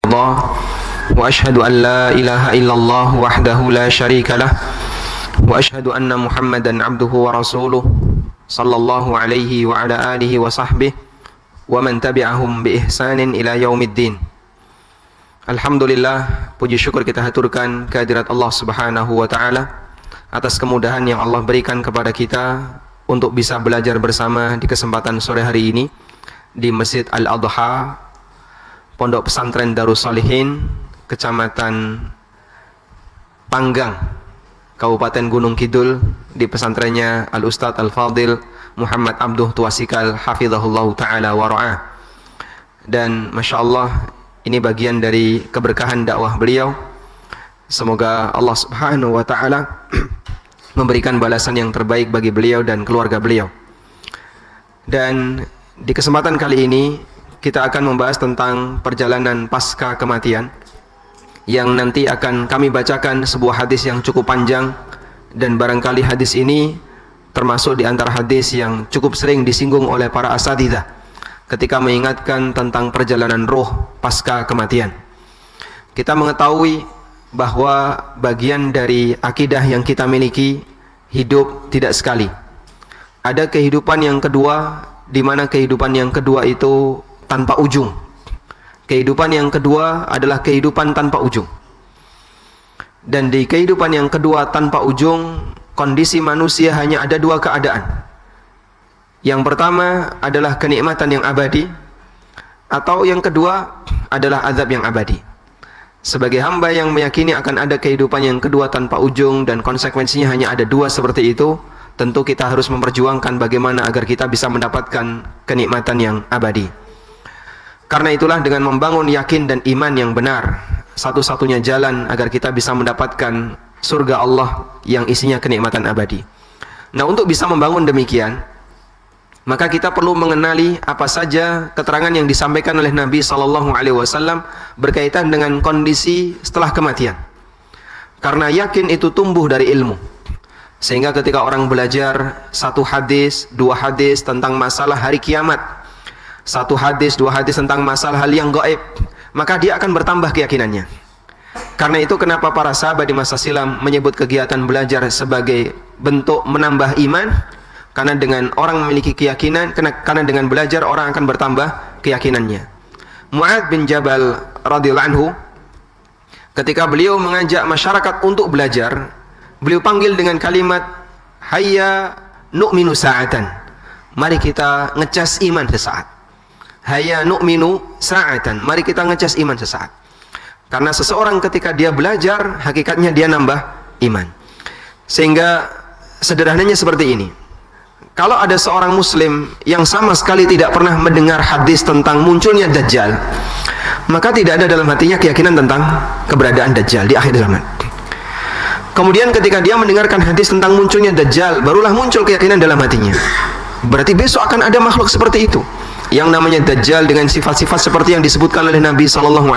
الله وأشهد أن لا إله إلا الله وحده لا شريك له وأشهد أن محمدا عبده ورسوله صلى الله عليه وعلى آله وصحبه ومن تبعهم بإحسان إلى يوم الدين. Alhamdulillah, puji syukur kita haturkan kehadirat Allah Subhanahu wa taala atas kemudahan yang Allah berikan kepada kita untuk bisa belajar bersama di kesempatan sore hari ini di Masjid Al-Adha, Pondok Pesantren Darus Shalihin, Kecamatan Panggang, Kabupaten Gunung Kidul, di pesantrennya Al-Ustadz Al-Fadil Muhammad Abduh Tuasikal Hafizahullah Ta'ala Wara'ah. Dan Masya Allah, ini bagian dari keberkahan dakwah beliau. Semoga Allah Subhanahu wa Ta'ala memberikan balasan yang terbaik bagi beliau dan keluarga beliau. Dan di kesempatan kali ini kita akan membahas tentang perjalanan pasca kematian, yang nanti akan kami bacakan sebuah hadis yang cukup panjang, dan barangkali hadis ini termasuk di antara hadis yang cukup sering disinggung oleh para asatidzah ketika mengingatkan tentang perjalanan roh pasca kematian. Kita mengetahui bahwa bagian dari akidah yang kita miliki, hidup tidak sekali. Ada kehidupan yang kedua, di mana kehidupan yang kedua itu tanpa ujung. Kehidupan yang kedua adalah kehidupan tanpa ujung. Dan di kehidupan yang kedua tanpa ujung, kondisi manusia hanya ada dua keadaan. Yang pertama adalah kenikmatan yang abadi, atau yang kedua adalah azab yang abadi. Sebagai hamba yang meyakini akan ada kehidupan yang kedua tanpa ujung dan konsekuensinya hanya ada dua seperti itu, tentu kita harus memperjuangkan bagaimana agar kita bisa mendapatkan kenikmatan yang abadi. Karena itulah dengan membangun yakin dan iman yang benar, satu-satunya jalan agar kita bisa mendapatkan surga Allah yang isinya kenikmatan abadi. Nah, untuk bisa membangun demikian, maka kita perlu mengenali apa saja keterangan yang disampaikan oleh Nabi SAW berkaitan dengan kondisi setelah kematian. Karena yakin itu tumbuh dari ilmu. Sehingga ketika orang belajar satu hadis, dua hadis tentang masalah hari kiamat, satu hadis, dua hadis tentang masalah hal yang gaib, maka dia akan bertambah keyakinannya. Karena itu kenapa para sahabat di masa silam menyebut kegiatan belajar sebagai bentuk menambah iman. Karena dengan orang memiliki keyakinan, karena dengan belajar orang akan bertambah keyakinannya. Mu'adz bin Jabal radhiyallahu anhu, ketika beliau mengajak masyarakat untuk belajar, beliau panggil dengan kalimat hayya nu'minu sa'atan. Mari kita ngecas iman sesaat. Hayya nu'minu sa'atan. Mari kita ngecas iman sesaat. Karena seseorang ketika dia belajar, hakikatnya dia nambah iman. Sehingga sederhananya seperti ini. Kalau ada seorang muslim yang sama sekali tidak pernah mendengar hadis tentang munculnya Dajjal, maka tidak ada dalam hatinya keyakinan tentang keberadaan Dajjal di akhir zaman. Kemudian ketika dia mendengarkan hadis tentang munculnya Dajjal, barulah muncul keyakinan dalam hatinya. Berarti besok akan ada makhluk seperti itu, yang namanya Dajjal dengan sifat-sifat seperti yang disebutkan oleh Nabi SAW.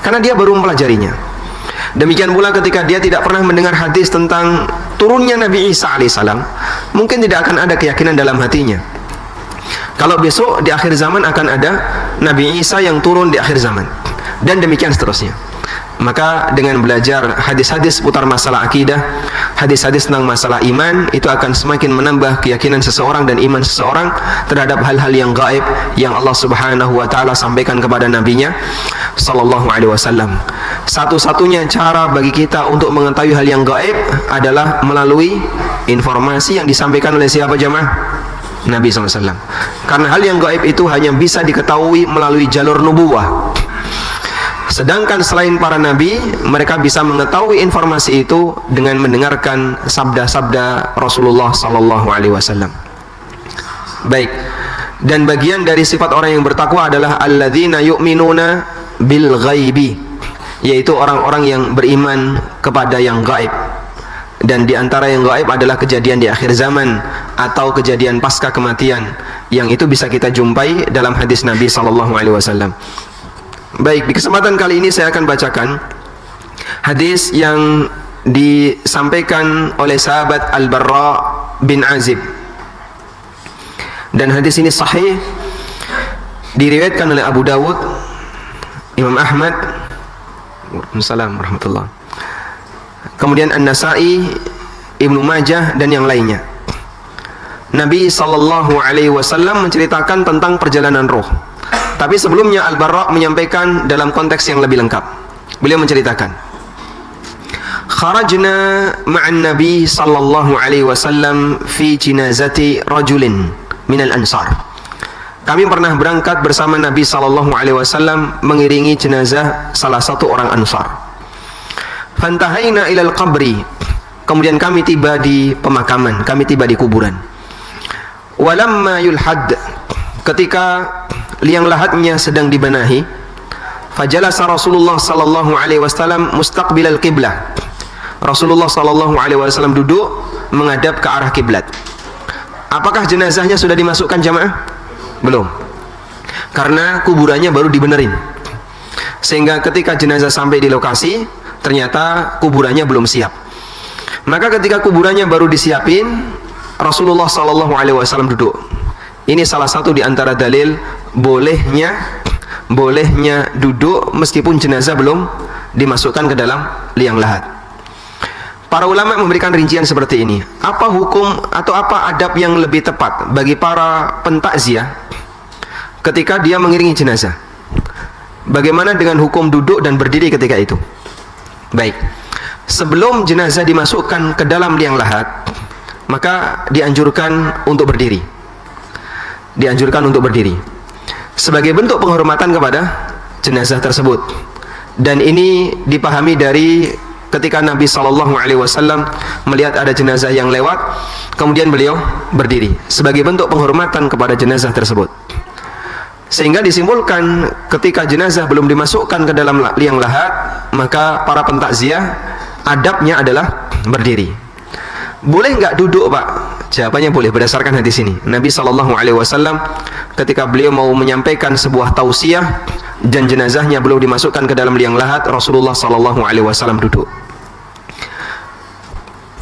Karena dia baru mempelajarinya. Demikian pula ketika dia tidak pernah mendengar hadis tentang turunnya Nabi Isa alaihissalam, mungkin tidak akan ada keyakinan dalam hatinya. Kalau besok di akhir zaman akan ada Nabi Isa yang turun di akhir zaman, dan demikian seterusnya. Maka dengan belajar hadis-hadis seputar masalah akidah, hadis-hadis tentang masalah iman, itu akan semakin menambah keyakinan seseorang dan iman seseorang terhadap hal-hal yang gaib yang Allah Subhanahu wa taala sampaikan kepada nabinya sallallahu alaihi wasallam. Satu-satunya cara bagi kita untuk mengetahui hal yang gaib adalah melalui informasi yang disampaikan oleh siapa jamaah? Nabi SAW. Karena hal yang gaib itu hanya bisa diketahui melalui jalur nubuwah. Sedangkan selain para nabi, mereka bisa mengetahui informasi itu dengan mendengarkan sabda-sabda Rasulullah sallallahu alaihi wasallam. Baik. Dan bagian dari sifat orang yang bertakwa adalah alladzina yu'minuna bil ghaibi, yaitu orang-orang yang beriman kepada yang gaib. Dan di antara yang gaib adalah kejadian di akhir zaman atau kejadian pasca kematian, yang itu bisa kita jumpai dalam hadis Nabi sallallahu alaihi wasallam. Baik, di kesempatan kali ini saya akan bacakan hadis yang disampaikan oleh sahabat Al-Barra bin Azib. Dan hadis ini sahih, diriwayatkan oleh Abu Dawud, Imam Ahmad, Waalaikumsalam warahmatullah. Kemudian An-Nasa'i, Ibnu Majah dan yang lainnya. Nabi sallallahu alaihi wasallam menceritakan tentang perjalanan roh. Tapi sebelumnya Al-Barra menyampaikan dalam konteks yang lebih lengkap. Beliau menceritakan, "Kharajna ma'an Nabi sallallahu alaihi wasallam fi jinazati rajulin minal ansar." Kami pernah berangkat bersama Nabi sallallahu alaihi wasallam mengiringi jenazah salah satu orang Ansar. Fantahaina ilal qabri. Kemudian kami tiba di pemakaman, kami tiba di kuburan. Walamma yulhad, ketika liang lahatnya sedang dibenahi, fajalasa Rasulullah sallallahu alaihi wasallam mustaqbilal qiblah. Rasulullah sallallahu alaihi wasallam duduk menghadap ke arah kiblat. Apakah jenazahnya sudah dimasukkan jamaah? Belum. Karena kuburannya baru dibenerin. Sehingga ketika jenazah sampai di lokasi, ternyata kuburannya belum siap. Maka ketika kuburannya baru disiapin, Rasulullah sallallahu alaihi wasallam duduk. Ini salah satu di antara dalil bolehnya duduk meskipun jenazah belum dimasukkan ke dalam liang lahat. Para ulama memberikan rincian seperti ini. Apa hukum atau apa adab yang lebih tepat bagi para pentakziah ketika dia mengiringi jenazah? Bagaimana dengan hukum duduk dan berdiri ketika itu? Baik. Sebelum jenazah dimasukkan ke dalam liang lahat, maka dianjurkan untuk berdiri. Dianjurkan untuk berdiri sebagai bentuk penghormatan kepada jenazah tersebut. Dan ini dipahami dari ketika Nabi sallallahu alaihi wasallam melihat ada jenazah yang lewat, kemudian beliau berdiri sebagai bentuk penghormatan kepada jenazah tersebut. Sehingga disimpulkan ketika jenazah belum dimasukkan ke dalam liang lahat, maka para pentakziah adabnya adalah berdiri. Boleh nggak duduk, Pak? Jawabannya boleh berdasarkan hadis ini. Nabi sallallahu alaihi wasallam ketika beliau mau menyampaikan sebuah tausiah dan jenazahnya belum dimasukkan ke dalam liang lahat, Rasulullah sallallahu alaihi wasallam duduk.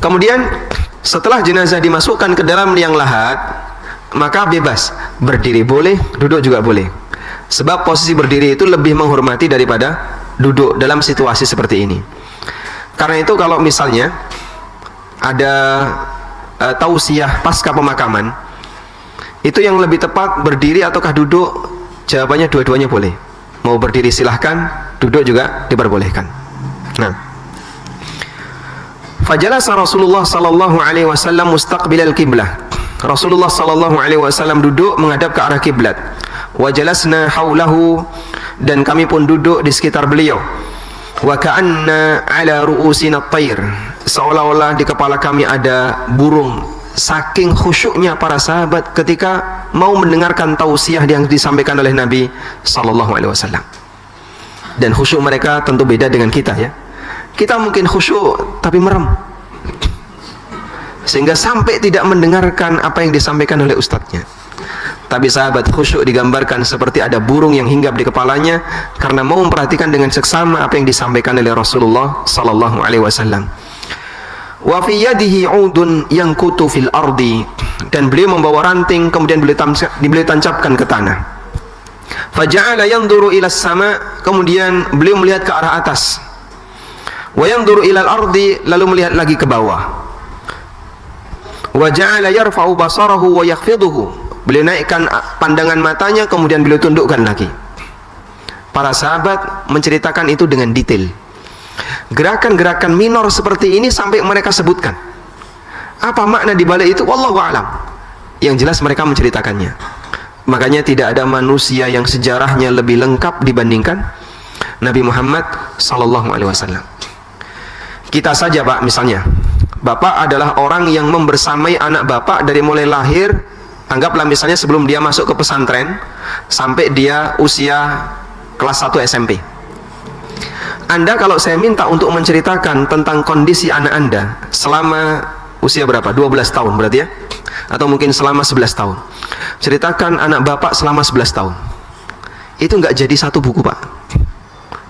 Kemudian setelah jenazah dimasukkan ke dalam liang lahat, maka bebas, berdiri boleh, duduk juga boleh. Sebab posisi berdiri itu lebih menghormati daripada duduk dalam situasi seperti ini. Karena itu kalau misalnya ada tausiah pasca pemakaman, itu yang lebih tepat berdiri ataukah duduk? Jawabannya dua-duanya boleh. Mau berdiri silahkan, duduk juga diperbolehkan. Nah, fajalasa Rasulullah sallallahu alaihi wasallam mustaqbilal qiblah. Rasulullah sallallahu alaihi wasallam duduk menghadap ke arah kiblat. Wa jalasna haulahu, dan kami pun duduk di sekitar beliau. Wa ka'anna ala ru'usina at-tayr, seolah-olah di kepala kami ada burung. Saking khusyuknya para sahabat ketika mau mendengarkan tausiah yang disampaikan oleh Nabi sallallahu alaihi wasallam. Dan khusyuk mereka tentu beda dengan kita ya. Kita mungkin khusyuk tapi merem, sehingga sampai tidak mendengarkan apa yang disampaikan oleh ustadznya. Tapi sahabat khusyuk digambarkan seperti ada burung yang hinggap di kepalanya karena mau memperhatikan dengan seksama apa yang disampaikan oleh Rasulullah sallallahu alaihi wasallam. Wa fi yadihi 'udun yankutu fil ardi, dan beliau membawa ranting kemudian beliau tancapkan ke tanah. Faja'ala yanzuru ila sama, kemudian beliau melihat ke arah atas. Wa yanzuru ila al-ardi, lalu melihat lagi ke bawah. Wa ja'ala yarfa'u basarahu wa yakhfiduhu, beliau naikkan pandangan matanya kemudian beliau tundukkan lagi. Para sahabat menceritakan itu dengan detail. Gerakan-gerakan minor seperti ini sampai mereka sebutkan. Apa makna di balik itu? Wallahu a'lam. Yang jelas mereka menceritakannya. Makanya tidak ada manusia yang sejarahnya lebih lengkap dibandingkan Nabi Muhammad sallallahu alaihi wasallam. Kita saja, Pak, misalnya Bapak adalah orang yang membersamai anak Bapak dari mulai lahir, anggaplah misalnya sebelum dia masuk ke pesantren sampai dia usia kelas 1 SMP. Anda kalau saya minta untuk menceritakan tentang kondisi anak Anda selama usia berapa? 12 tahun berarti ya? Atau mungkin selama 11 tahun. Ceritakan anak Bapak selama 11 tahun. Itu nggak jadi satu buku, Pak.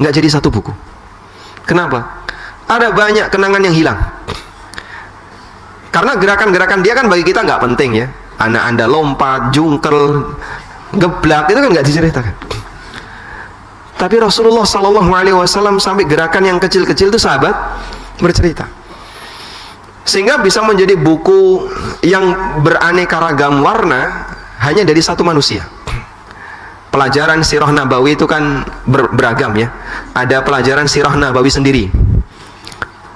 Nggak jadi satu buku. Kenapa? Ada banyak kenangan yang hilang. Karena gerakan-gerakan dia kan bagi kita nggak penting ya. Anak Anda lompat, jungkel, geblak, itu kan nggak diceritakan. Tapi Rasulullah SAW sampai gerakan yang kecil-kecil itu sahabat bercerita. Sehingga bisa menjadi buku yang beraneka ragam warna hanya dari satu manusia. Pelajaran sirah nabawi itu kan beragam ya. Ada pelajaran sirah nabawi sendiri.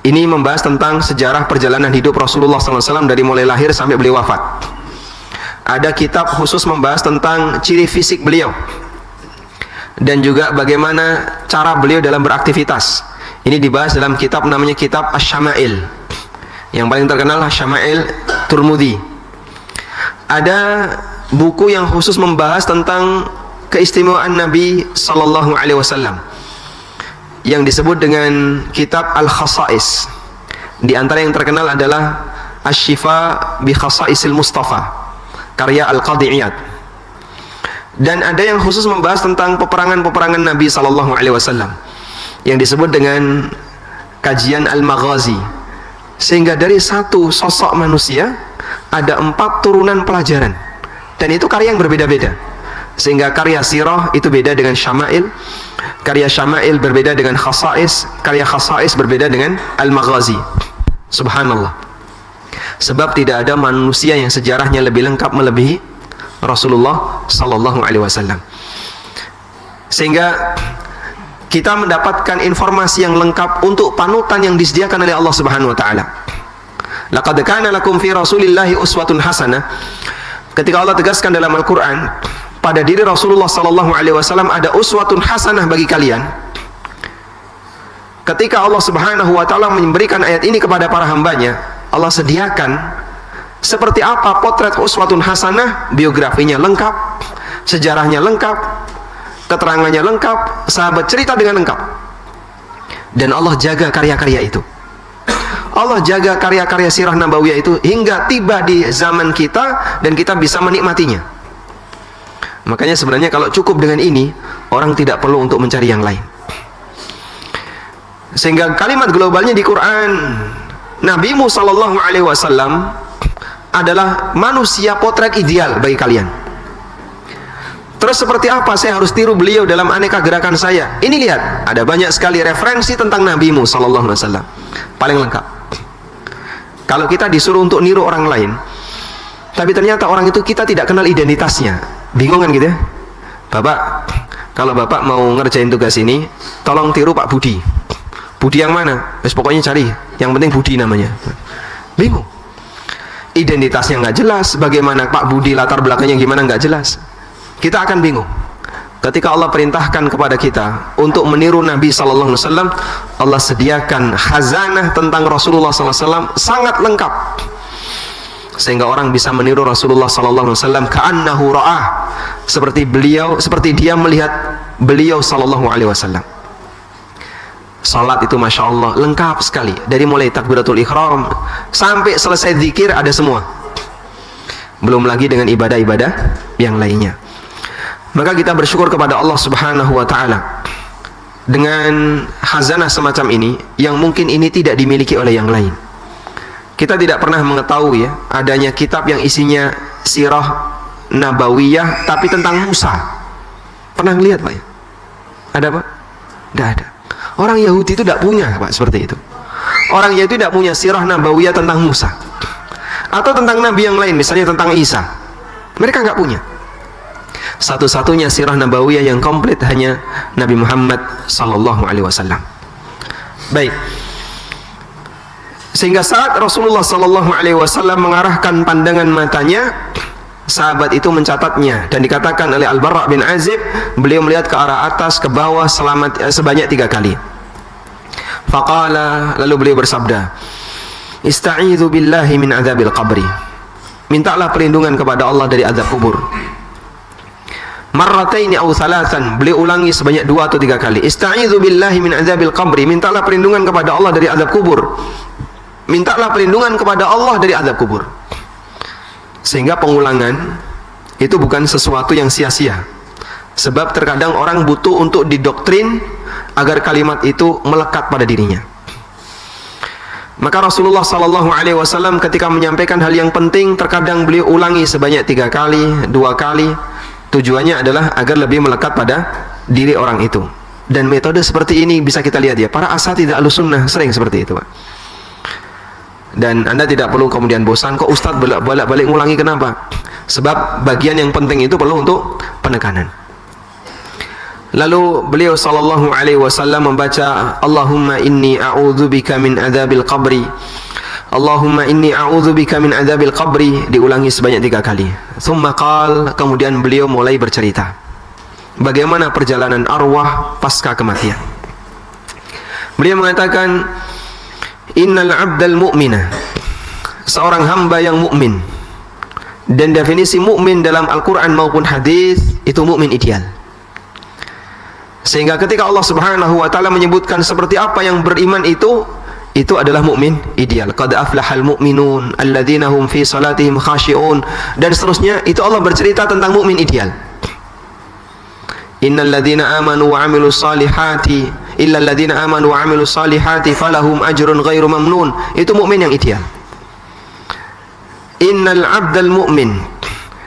Ini membahas tentang sejarah perjalanan hidup Rasulullah SAW dari mulai lahir sampai beliau wafat. Ada kitab khusus membahas tentang ciri fisik beliau dan juga bagaimana cara beliau dalam beraktivitas. Ini dibahas dalam kitab namanya kitab Asy-Syama'il. Yang paling terkenal Syama'il Turmudi. Ada buku yang khusus membahas tentang keistimewaan Nabi sallallahu alaihi wasallam yang disebut dengan kitab Al-Khasa'is. Di antara yang terkenal adalah Asy-Syifa bi Khasa'isil Mustafa, karya Al-Qadhi Iyad. Dan ada yang khusus membahas tentang peperangan-peperangan Nabi sallallahu alaihi wasallam yang disebut dengan kajian Al-Maghazi. Sehingga dari satu sosok manusia ada 4 turunan pelajaran, dan itu karya yang berbeda-beda. Sehingga karya sirah itu beda dengan Syama'il, karya Syama'il berbeda dengan Khasa'is, karya Khasa'is berbeda dengan Al-Maghazi. Subhanallah. Sebab tidak ada manusia yang sejarahnya lebih lengkap melebihi Rasulullah sallallahu alaihi wasallam. Sehingga kita mendapatkan informasi yang lengkap untuk panutan yang disediakan oleh Allah Subhanahu wa taala. Laqad kana lakum fi Rasulillahi uswatun hasanah. Ketika Allah tegaskan dalam Al-Qur'an, pada diri Rasulullah sallallahu alaihi wasallam ada uswatun hasanah bagi kalian. Ketika Allah Subhanahu wa taala memberikan ayat ini kepada para hambanya, Allah sediakan seperti apa potret uswatun hasanah, biografinya lengkap, sejarahnya lengkap, keterangannya lengkap, sahabat cerita dengan lengkap. Dan Allah jaga karya-karya itu. Allah jaga karya-karya sirah nabawiyah itu hingga tiba di zaman kita dan kita bisa menikmatinya. Makanya sebenarnya kalau cukup dengan ini, orang tidak perlu untuk mencari yang lain. Sehingga kalimat globalnya di Quran, Nabimu sallallahu alaihi wasallam adalah manusia potret ideal bagi kalian. Terus seperti apa saya harus tiru beliau dalam aneka gerakan saya? Ini lihat, ada banyak sekali referensi tentang Nabimu sallallahu alaihi wasallam. Paling lengkap. Kalau kita disuruh untuk niru orang lain, tapi ternyata orang itu kita tidak kenal identitasnya, bingung kan gitu ya? Bapak, kalau Bapak mau ngerjain tugas ini, tolong tiru Pak Budi. Budi yang mana? Pokoknya cari, yang penting Budi namanya. Bingung. Identitasnya nggak jelas, bagaimana Pak Budi, latar belakangnya gimana nggak jelas. Kita akan bingung. Ketika Allah perintahkan kepada kita untuk meniru Nabi sallallahu alaihi wasallam, Allah sediakan khazanah tentang Rasulullah sallallahu alaihi wasallam sangat lengkap. Sehingga orang bisa meniru Rasulullah sallallahu alaihi wasallam ka'annahu ra'ah, seperti dia melihat beliau sallallahu alaihi wasallam. Salat itu Masya Allah lengkap sekali, dari mulai takbiratul ihram sampai selesai zikir ada semua. Belum lagi dengan ibadah-ibadah yang lainnya. Maka kita bersyukur kepada Allah Subhanahu wa taala dengan khazanah semacam ini yang mungkin ini tidak dimiliki oleh yang lain. Kita tidak pernah mengetahui ya adanya kitab yang isinya sirah nabawiyah tapi tentang Musa. Pernah lihat Pak ya? Ada Pak? Tidak ada. Orang Yahudi itu tidak punya Pak seperti itu. Orang Yahudi tidak punya sirah nabawiyah tentang Musa atau tentang nabi yang lain, misalnya tentang Isa. Mereka nggak punya. Satu-satunya sirah nabawiyah yang komplit hanya Nabi Muhammad sallallahu alaihi wasallam. Baik. Sehingga saat Rasulullah sallallahu alaihi wasallam mengarahkan pandangan matanya, sahabat itu mencatatnya dan dikatakan oleh Al-Bara' bin Azib, beliau melihat ke arah atas, ke bawah sebanyak 3 kali. Faqala, lalu beliau bersabda, "Ista'idzu billahi min adzabil qabri." Mintalah perlindungan kepada Allah dari azab kubur. Marrataini aw thalathan, beliau ulangi sebanyak 2 atau 3 kali. Ista'idzu billahi min adzabil qabri, mintalah perlindungan kepada Allah dari azab kubur. Mintalah perlindungan kepada Allah dari azab kubur. Sehingga pengulangan itu bukan sesuatu yang sia-sia. Sebab terkadang orang butuh untuk didoktrin agar kalimat itu melekat pada dirinya. Maka Rasulullah sallallahu alaihi wasallam ketika menyampaikan hal yang penting, terkadang beliau ulangi sebanyak 3 kali, 2 kali. Tujuannya adalah agar lebih melekat pada diri orang itu. Dan metode seperti ini bisa kita lihat ya, para asatidz Ahlussunnah sering seperti itu, Pak. Dan Anda tidak perlu kemudian bosan, kok Ustadz bolak-balik ngulangi, kenapa? Sebab bagian yang penting itu perlu untuk penekanan. Lalu beliau sallallahu alaihi wasallam membaca Allahumma inni a'udzubika min adzabil qabri. Allahumma inni a'udzubika min adzabil qabri, diulangi sebanyak 3 kali. Tsumma qal, kemudian beliau mulai bercerita bagaimana perjalanan arwah pasca kematian. Beliau mengatakan, innal 'abdal mu'mina, seorang hamba yang mukmin. Dan definisi mukmin dalam Al-Qur'an maupun hadis itu mukmin ideal. Sehingga ketika Allah Subhanahu wa taala menyebutkan seperti apa yang beriman itu adalah mukmin ideal. Qad aflahal mu'minun alladzina hum fi salatihim khashi'un, dan seterusnya. Itu Allah bercerita tentang mukmin ideal. Innal ladzina amanu wa 'amilus solihati illal ladzina amanu wa 'amilus solihati falahum ajrun ghairu mamnun. Itu mukmin yang ideal. Innal 'abdal mu'min,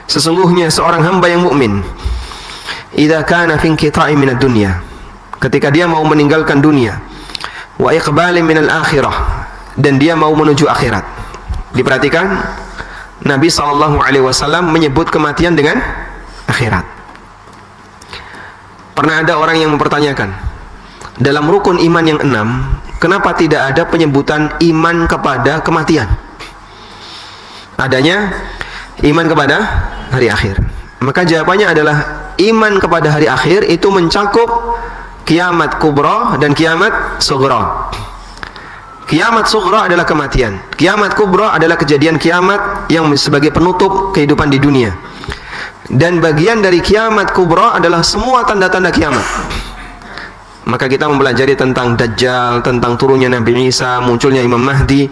sesungguhnya seorang hamba yang mukmin, idza kana fi inqita'i minad dunya, ketika dia mau meninggalkan dunia, wa iqbalin minal akhirah, dan dia mau menuju akhirat. Diperhatikan, Nabi SAW menyebut kematian dengan akhirat. Pernah ada orang yang mempertanyakan, dalam rukun iman yang 6, kenapa tidak ada penyebutan iman kepada kematian? Adanya iman kepada hari akhir. Maka jawabannya adalah iman kepada hari akhir itu mencakup kiamat kubra dan kiamat sughra. Kiamat sughra adalah kematian. Kiamat kubra adalah kejadian kiamat yang sebagai penutup kehidupan di dunia. Dan bagian dari kiamat kubra adalah semua tanda-tanda kiamat. Maka kita mempelajari tentang Dajjal, tentang turunnya Nabi Isa, munculnya Imam Mahdi,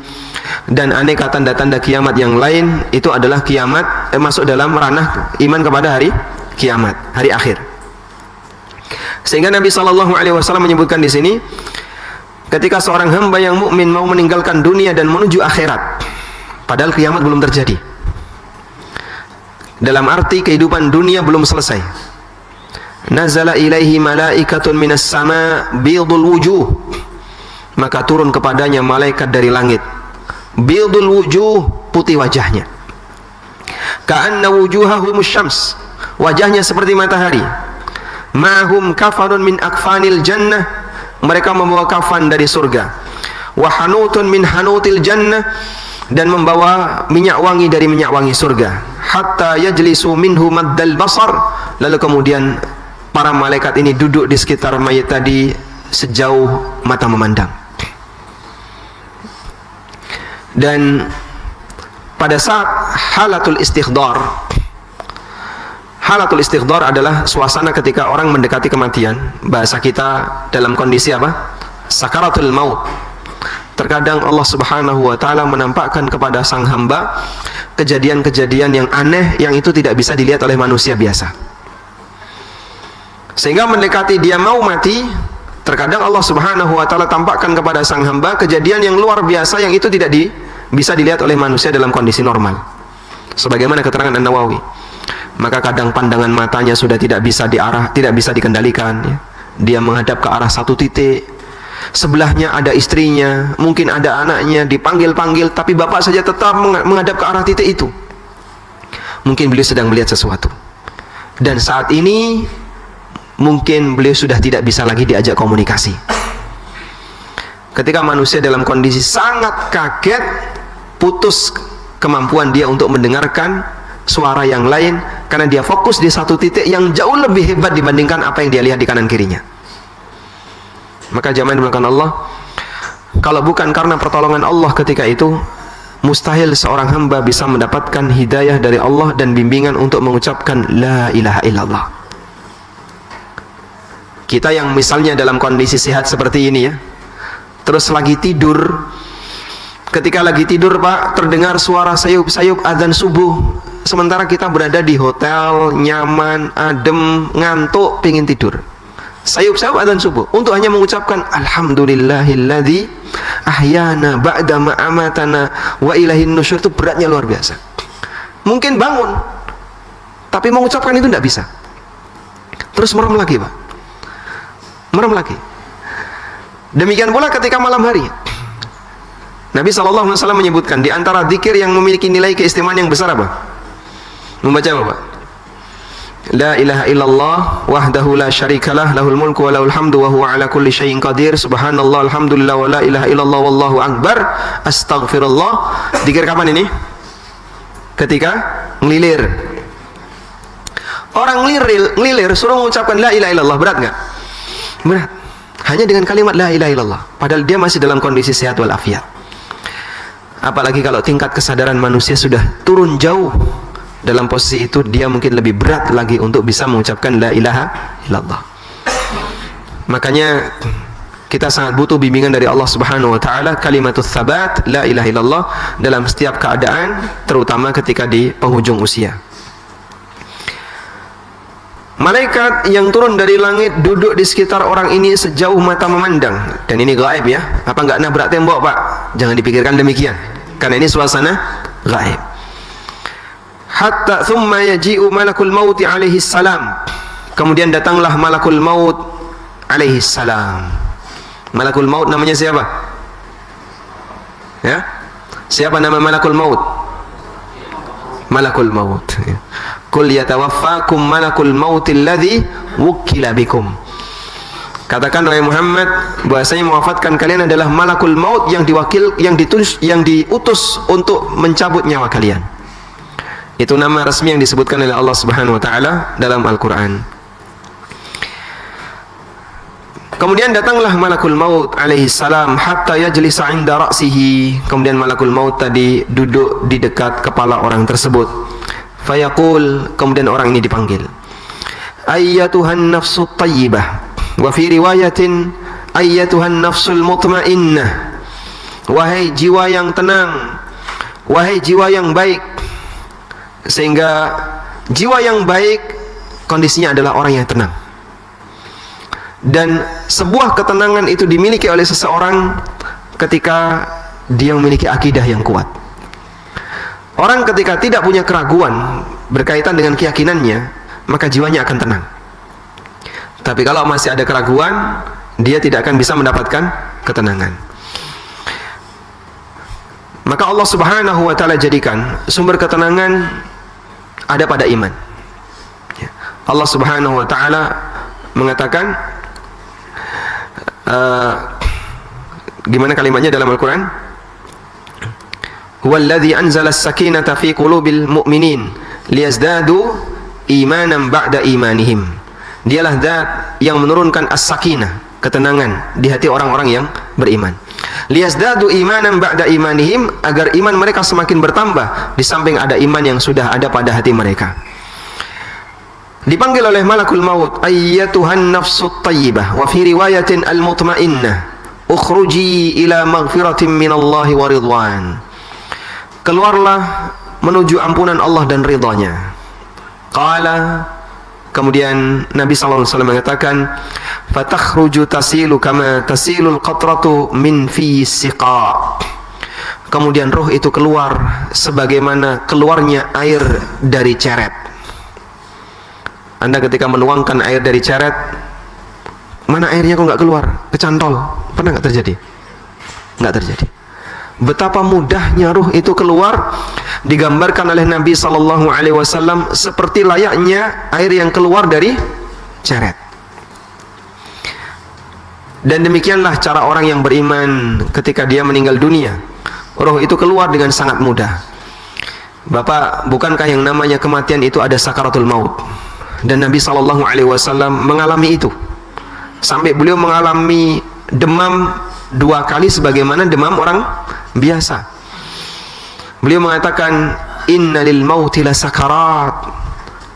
dan aneka tanda-tanda kiamat yang lain. Itu adalah kiamat, masuk dalam ranah iman kepada hari kiamat, hari akhir. Sehingga Nabi SAW menyebutkan di sini, ketika seorang hamba yang mukmin mau meninggalkan dunia dan menuju akhirat, padahal kiamat belum terjadi, dalam arti kehidupan dunia belum selesai, nazala ilaihi malaikatun minas sama bidul wujuh, maka turun kepadanya malaikat dari langit, bidul wujuh, putih wajahnya, ka'anna wujuhahumus syams, wajahnya seperti matahari, ma'hum kafanun min akfanil jannah, mereka membawa kafan dari surga, wa hanutun min hanutil jannah, dan membawa minyak wangi dari minyak wangi surga, hatta yajlisu minhu maddal basar, lalu kemudian para malaikat ini duduk di sekitar mayat tadi sejauh mata memandang. Dan pada saat halatul istighdar, halatul istighdar adalah suasana ketika orang mendekati kematian. Bahasa kita dalam kondisi apa? Sakaratul maut. Terkadang Allah Subhanahu wa taala menampakkan kepada sang hamba kejadian-kejadian yang aneh yang itu tidak bisa dilihat oleh manusia biasa. Sehingga mendekati dia mau mati, terkadang Allah Subhanahu wa taala tampakkan kepada sang hamba kejadian yang luar biasa yang itu tidak bisa dilihat oleh manusia dalam kondisi normal. Sebagaimana keterangan An-Nawawi. Maka kadang pandangan matanya sudah tidak bisa dikendalikan, ya. Dia menghadap ke arah satu titik. Sebelahnya ada istrinya, mungkin ada anaknya, dipanggil-panggil, tapi bapak saja tetap menghadap ke arah titik itu. Mungkin beliau sedang melihat sesuatu. Dan saat ini mungkin beliau sudah tidak bisa lagi diajak komunikasi. Ketika manusia dalam kondisi sangat kaget, putus kemampuan dia untuk mendengarkan suara yang lain, karena dia fokus di satu titik yang jauh lebih hebat dibandingkan apa yang dia lihat di kanan kirinya. Maka jamaah dimulakan Allah, kalau bukan karena pertolongan Allah ketika itu, mustahil seorang hamba bisa mendapatkan hidayah dari Allah dan bimbingan untuk mengucapkan la ilaha illallah. Kita yang misalnya dalam kondisi sehat seperti ini, ya, terus lagi tidur, ketika lagi tidur Pak, terdengar suara sayup-sayup azan subuh, sementara kita berada di hotel, nyaman, adem, ngantuk, pingin tidur. Sayup-sayup azan subuh untuk hanya mengucapkan alhamdulillahilladzi ahyana ba'da ma amatana wa ilaihin nusyur, itu beratnya luar biasa. Mungkin bangun, tapi mengucapkan itu tidak bisa. Terus merem lagi Pak. merem lagi. Demikian pula ketika malam hari. Nabi SAW menyebutkan di antara zikir yang memiliki nilai keistimewaan yang besar apa? Membaca apa, Pak? La ilaha illallah wahdahu la syarikalah lahul mulku wa lahul hamdu wa huwa ala kulli syai'in qadir subhanallah alhamdulillah wa la ilaha illallah wallahu akbar astaghfirullah. Zikir kapan ini? Ketika ngelilir. Orang ngelilir suruh mengucapkan la ilaha illallah, berat nggak? Berat. Hanya dengan kalimat la ilaha illallah, padahal dia masih dalam kondisi sehat walafiat. Apalagi kalau tingkat kesadaran manusia sudah turun jauh, dalam posisi itu dia mungkin lebih berat lagi untuk bisa mengucapkan la ilaha illallah. Makanya kita sangat butuh bimbingan dari Allah Subhanahu wa taala, kalimatut tsabat la ilaha illallah dalam setiap keadaan, terutama ketika di penghujung usia. Malaikat yang turun dari langit duduk di sekitar orang ini sejauh mata memandang. Dan ini gaib ya. Apa enggak nabrak tembok, Pak? Jangan dipikirkan demikian, karena ini suasana gaib. Hatta thumma yaji'u malakul maut alaihi salam. Kemudian datanglah malakul maut alaihi salam. Malakul maut namanya siapa? Ya? Siapa nama malakul maut? Malakul maut. Qul yatawaffakum malakul mautil ladzi wukila bikum. Katakan wahai Muhammad, bahasanya mewafatkan kalian adalah malakul maut yang diutus untuk mencabut nyawa kalian. Itu nama resmi yang disebutkan oleh Allah Subhanahu wa taala dalam Al-Qur'an. Kemudian datanglah malakul maut alaihi salam hatta yajlisa 'inda ra'sihi. Kemudian malakul maut tadi duduk di dekat kepala orang tersebut. Fayaqul, kemudian orang ini dipanggil. Ayyatuhan nafsut tayyibah. Wa fi riwayatin ayyatuhan nafsul mutmainnah. Wahai jiwa yang tenang, wahai jiwa yang baik. Sehingga jiwa yang baik kondisinya adalah orang yang tenang. Dan sebuah ketenangan itu dimiliki oleh seseorang ketika dia memiliki akidah yang kuat. Orang ketika tidak punya keraguan berkaitan dengan keyakinannya, maka jiwanya akan tenang. Tapi kalau masih ada keraguan, dia tidak akan bisa mendapatkan ketenangan. Maka Allah Subhanahu wa taala jadikan sumber ketenangan ada pada iman. Allah Subhanahu wa taala mengatakan, gimana kalimatnya dalam Al-Quran? Huwallazi anzala as-sakinata fi qulubil mu'minin liyazdadu imanan ba'da imanihim. Dialah zat yang menurunkan as-sakinah, ketenangan di hati orang-orang yang beriman. Liyazdadu imanan ba'da imanihim, agar iman mereka semakin bertambah di samping ada iman yang sudah ada pada hati mereka. Dipanggil oleh malakul maut, ayyatuhan nafsut tayyibah, wa fi riwayatin al-mutmainnah, ukhruji ila maghfiratin minallahi wa ridwan. Keluarlah menuju ampunan Allah dan ridhanya. Qala, kemudian Nabi SAW mengatakan, fatakhruju tasilu kama tasilul qatratu min fi siqa. Kemudian roh itu keluar sebagaimana keluarnya air dari ceret. Anda ketika menuangkan air dari ceret, mana airnya kok nggak keluar? Kecantol. Pernah nggak terjadi? Nggak terjadi. Betapa mudahnya ruh itu keluar, digambarkan oleh Nabi SAW seperti layaknya air yang keluar dari ceret. Dan demikianlah cara orang yang beriman ketika dia meninggal dunia. Ruh itu keluar dengan sangat mudah. Bapak, bukankah yang namanya kematian itu ada sakaratul maut? Dan Nabi SAW mengalami itu, sampai beliau mengalami demam 2 kali sebagaimana demam orang biasa. Beliau mengatakan, inna lil mauti la sakarat.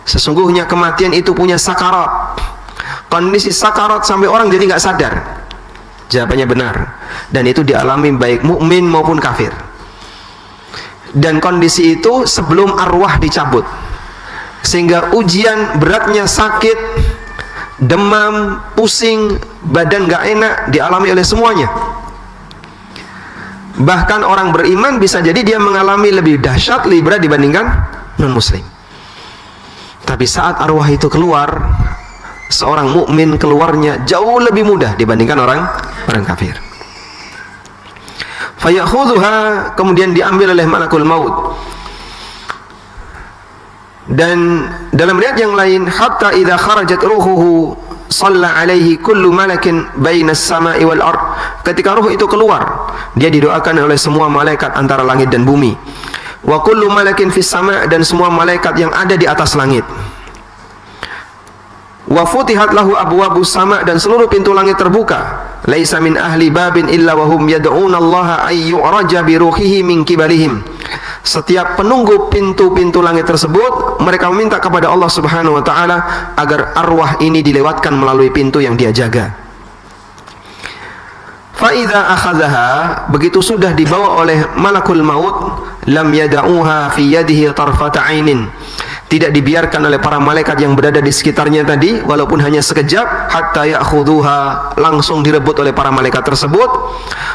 Sesungguhnya kematian itu punya sakarat. Kondisi sakarat sampai orang jadi nggak sadar. Jawabannya benar. Dan itu dialami baik mukmin maupun kafir. Dan kondisi itu sebelum arwah dicabut. Sehingga ujian beratnya sakit, demam, pusing, badan nggak enak dialami oleh semuanya. Bahkan orang beriman bisa jadi dia mengalami lebih dahsyat, lebih berat dibandingkan non-muslim. Tapi saat arwah itu keluar, seorang mukmin keluarnya jauh lebih mudah dibandingkan orang kafir. Fayakhudhuha, kemudian diambil oleh malakul maut. Dan dalam riwayat yang lain, hatta idza kharajat ruhuhu shalla alaihi kullu malakin bainas sama'i wal ard. Ketika ruh itu keluar, dia didoakan oleh semua malaikat antara langit dan bumi. Wa kullu malakin fis sama', dan semua malaikat yang ada di atas langit. Wa futihat lahu abwabus sama', dan seluruh pintu langit terbuka. Laisa min ahli babin illa wa hum yad'una Allah ay yu'raja bi ruhihi min kibalihim. Setiap penunggu pintu-pintu langit tersebut, mereka meminta kepada Allah Subhanahu wa taala agar arwah ini dilewatkan melalui pintu yang dia jaga. Fa idza akhadhaha, begitu sudah dibawa oleh malakul maut, lam yad'uha fi yadihi tarfata 'ainin. Tidak dibiarkan oleh para malaikat yang berada di sekitarnya tadi, walaupun hanya sekejap, hatta ya'khudhuha, langsung direbut oleh para malaikat tersebut.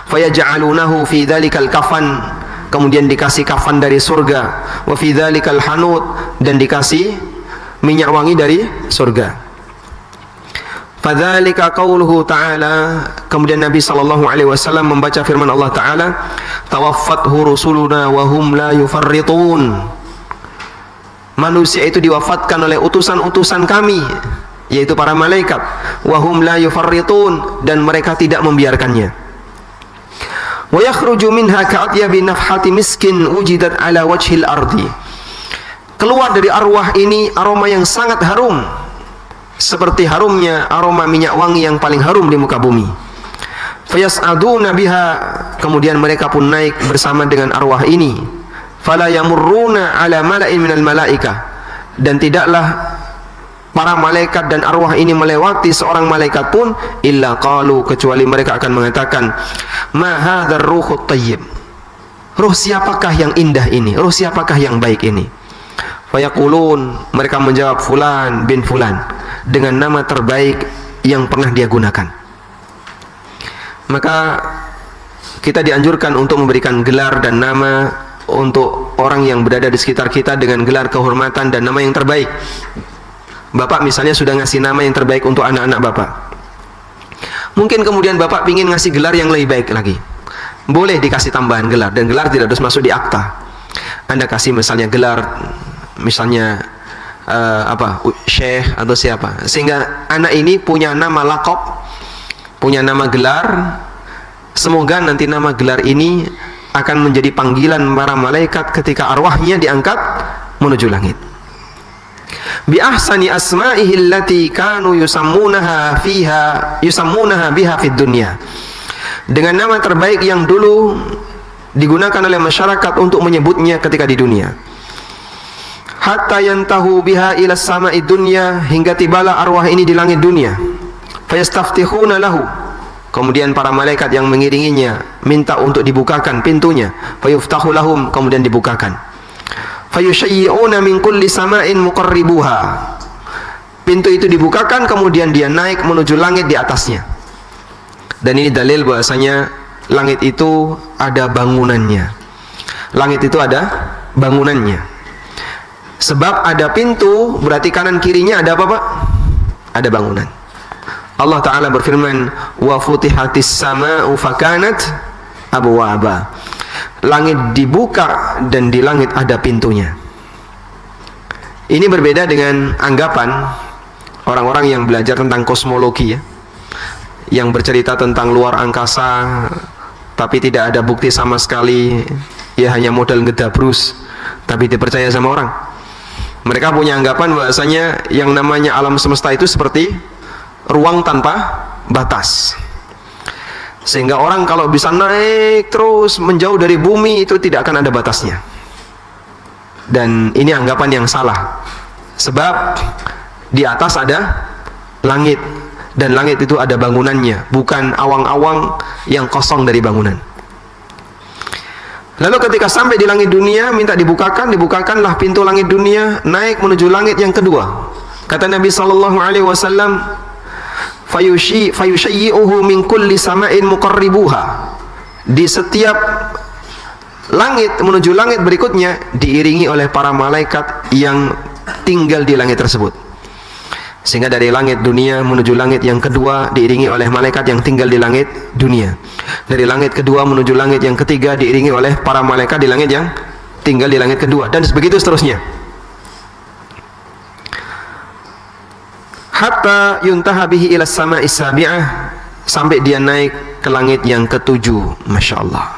Fayaj'alunahu fi dzalikal kafan, kemudian dikasih kafan dari surga, wa fi dzalikal hanut, dan dikasih minyak wangi dari surga. Fadzalika qauluhu ta'ala, kemudian Nabi sallallahu alaihi wasallam membaca firman Allah taala, tawaffathu rusuluna wa hum la yufarritun. Manusia itu diwafatkan oleh utusan-utusan kami, yaitu para malaikat, wa hum la yufarritun, dan mereka tidak membiarkannya. Wa yakhruju minha ka'atyabi nafhati miskin wujidat ala wajhil ardi. Keluar dari arwah ini aroma yang sangat harum, seperti harumnya aroma minyak wangi yang paling harum di muka bumi. Fayas'aduna biha, kemudian mereka pun naik bersama dengan arwah ini. Fala yamurruna ala mala'in minal malaika, dan tidaklah para malaikat dan arwah ini melewati seorang malaikat pun illa qalu, kecuali mereka akan mengatakan, ma hadzal ruhut thayyib. Ruh siapakah yang indah ini? Ruh siapakah yang baik ini? Fayaqulun, mereka menjawab, fulan bin fulan, dengan nama terbaik yang pernah dia gunakan. Maka kita dianjurkan untuk memberikan gelar dan nama untuk orang yang berada di sekitar kita dengan gelar kehormatan dan nama yang terbaik. Bapak misalnya sudah ngasih nama yang terbaik untuk anak-anak Bapak. Mungkin kemudian Bapak ingin ngasih gelar yang lebih baik lagi. Boleh dikasih tambahan gelar, dan gelar tidak harus masuk di akta. Anda kasih misalnya gelar, misalnya Syekh atau siapa, sehingga anak ini punya nama laqab, punya nama gelar. Semoga nanti nama gelar ini akan menjadi panggilan para malaikat ketika arwahnya diangkat menuju langit. Bi ahsani asma'ihi allati kanu yusammunaha biha fid dunya. Dengan nama terbaik yang dulu digunakan oleh masyarakat untuk menyebutnya ketika di dunia. Hatta yantahu biha ila sama'i dunya, hingga tibalah arwah ini di langit dunia. Fayastaftihuna lahu, kemudian para malaikat yang mengiringinya minta untuk dibukakan pintunya. Fayuftahu lahum, kemudian dibukakan. Fayushayyi'una min kulli sama'in muqarribuha. Pintu itu dibukakan, kemudian dia naik menuju langit di atasnya. Dan ini dalil bahasanya langit itu ada bangunannya. Langit itu ada bangunannya. Sebab ada pintu, berarti kanan kirinya ada apa, Pak? Ada bangunan. Allah Ta'ala berfirman, wa futihatis sama'u fakanat abwaba. Langit dibuka dan di langit ada pintunya. Ini berbeda dengan anggapan orang-orang yang belajar tentang kosmologi, ya, yang bercerita tentang luar angkasa tapi tidak ada bukti sama sekali, ya hanya modal ngedabrus tapi dipercaya sama orang. Mereka punya anggapan bahasanya yang namanya alam semesta itu seperti ruang tanpa batas, sehingga orang kalau bisa naik terus menjauh dari bumi itu tidak akan ada batasnya. Dan ini anggapan yang salah, sebab di atas ada langit, dan langit itu ada bangunannya, bukan awang-awang yang kosong dari bangunan. Lalu ketika sampai di langit dunia, minta dibukakanlah pintu langit dunia, naik menuju langit yang kedua. Kata Nabi sallallahu alaihi wasallam, fayushayyi'uhu min kulli sama'in muqarribuha. Di setiap langit menuju langit berikutnya diiringi oleh para malaikat yang tinggal di langit tersebut. Sehingga dari langit dunia menuju langit yang kedua diiringi oleh malaikat yang tinggal di langit dunia. Dari langit kedua menuju langit yang ketiga diiringi oleh para malaikat di langit yang tinggal di langit kedua, dan begitu seterusnya. Hatta yuntaha bihi ila sama'is sabi'ah, sampai dia naik ke langit yang ketujuh. Masya Allah,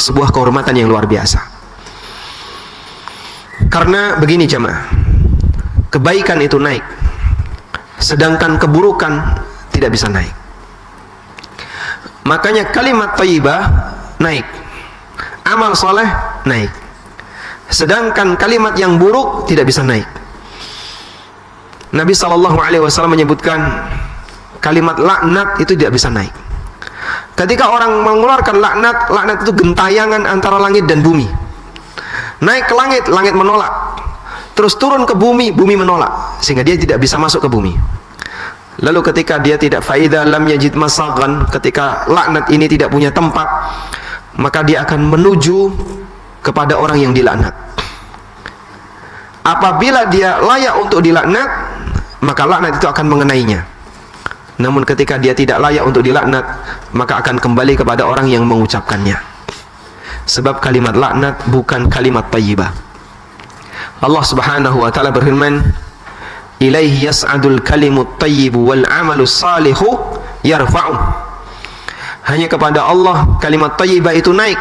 sebuah kehormatan yang luar biasa. Karena begini jemaah, kebaikan itu naik, sedangkan keburukan tidak bisa naik. Makanya kalimat thayyibah naik, amal soleh naik, sedangkan kalimat yang buruk tidak bisa naik. Nabi SAW menyebutkan kalimat laknat itu tidak bisa naik. Ketika orang mengeluarkan laknat, laknat itu gentayangan antara langit dan bumi. Naik ke langit, langit menolak. Terus turun ke bumi, bumi menolak, sehingga dia tidak bisa masuk ke bumi. Lalu ketika dia tidak faida lam yajid masagan, ketika laknat ini tidak punya tempat, maka dia akan menuju kepada orang yang dilaknat. Apabila dia layak untuk dilaknat, maka laknat itu akan mengenainya. Namun ketika dia tidak layak untuk dilaknat, maka akan kembali kepada orang yang mengucapkannya. Sebab kalimat laknat bukan kalimat thayyibah. Allah Subhanahu wa taala berfirman, "Ilaihi yas'adul kalimut thayyibu wal 'amalus salihu yarfa'u." Hanya kepada Allah kalimat thayyibah itu naik,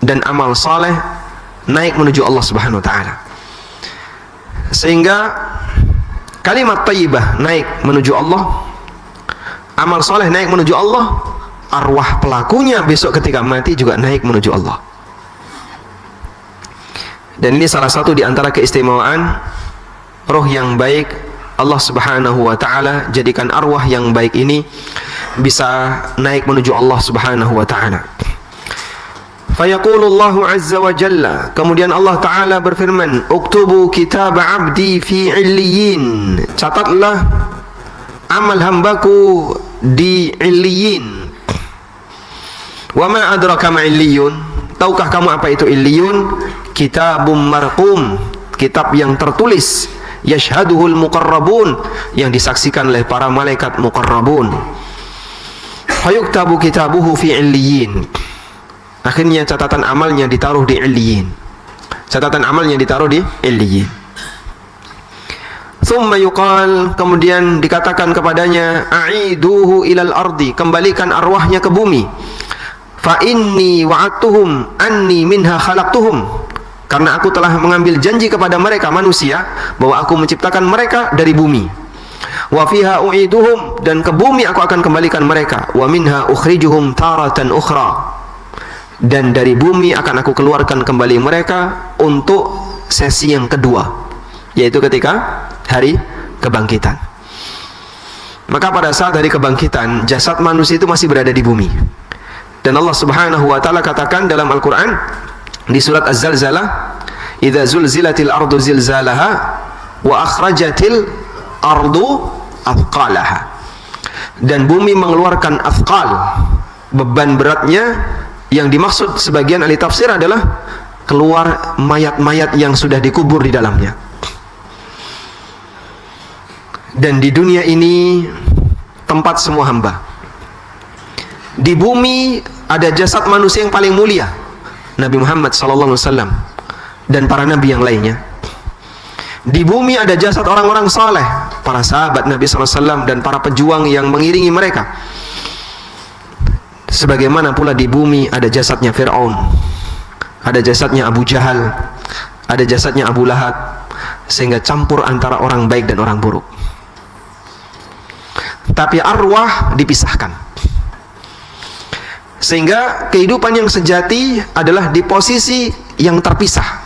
dan amal saleh naik menuju Allah Subhanahu wa taala. Sehingga kalimat thayyibah naik menuju Allah, amal soleh naik menuju Allah, arwah pelakunya besok ketika mati juga naik menuju Allah. Dan ini salah satu di antara keistimewaan roh yang baik. Allah Subhanahu wa taala jadikan arwah yang baik ini bisa naik menuju Allah Subhanahu wa taala. Fayaqulullahu azza wa jalla, kemudian Allah taala berfirman, "Uktubu kitab 'abdi fi 'illiyin." Catatlah amal hambaku di 'illiyin. Wa ma adraka ma 'illiyun? Tahukah kamu apa itu 'illiyun? Kitabum marqum, kitab yang tertulis, yashhaduhul muqarrabun, yang disaksikan oleh para malaikat muqarrabun. Fayuktabu kitabuhu fi 'illiyin. Akhirnya catatan amalnya ditaruh di 'illiyin. Catatan amalnya ditaruh di 'illiyin. Thumma yuqal, kemudian dikatakan kepadanya, a'iduhu ilal ardi, kembalikan arwahnya ke bumi. Fa inni wa'adtuhum anni minha khalaqtuhum, karena aku telah mengambil janji kepada mereka manusia bahwa aku menciptakan mereka dari bumi. Wa fiha u'iduhum, dan ke bumi aku akan kembalikan mereka. Wa minha ukhrijuhum taratan ukhra, dan dari bumi akan aku keluarkan kembali mereka untuk sesi yang kedua, yaitu ketika hari kebangkitan. Maka pada saat hari kebangkitan, jasad manusia itu masih berada di bumi. Dan Allah Subhanahu wa taala katakan dalam Al-Qur'an di surat Az-Zalzalah, "Idza zulzilatil ardu zilzalaha wa akhrajatil ardu athqalaha." Dan bumi mengeluarkan athqal, beban beratnya. Yang dimaksud sebagian ahli tafsir adalah keluar mayat-mayat yang sudah dikubur di dalamnya. Dan di dunia ini tempat semua hamba. Di bumi ada jasad manusia yang paling mulia, Nabi Muhammad SAW, dan para nabi yang lainnya. Di bumi ada jasad orang-orang saleh, para sahabat Nabi SAW dan para pejuang yang mengiringi mereka. Sebagaimana pula di bumi ada jasadnya Fir'aun, ada jasadnya Abu Jahal, ada jasadnya Abu Lahab, sehingga campur antara orang baik dan orang buruk. Tapi arwah dipisahkan, sehingga kehidupan yang sejati adalah di posisi yang terpisah.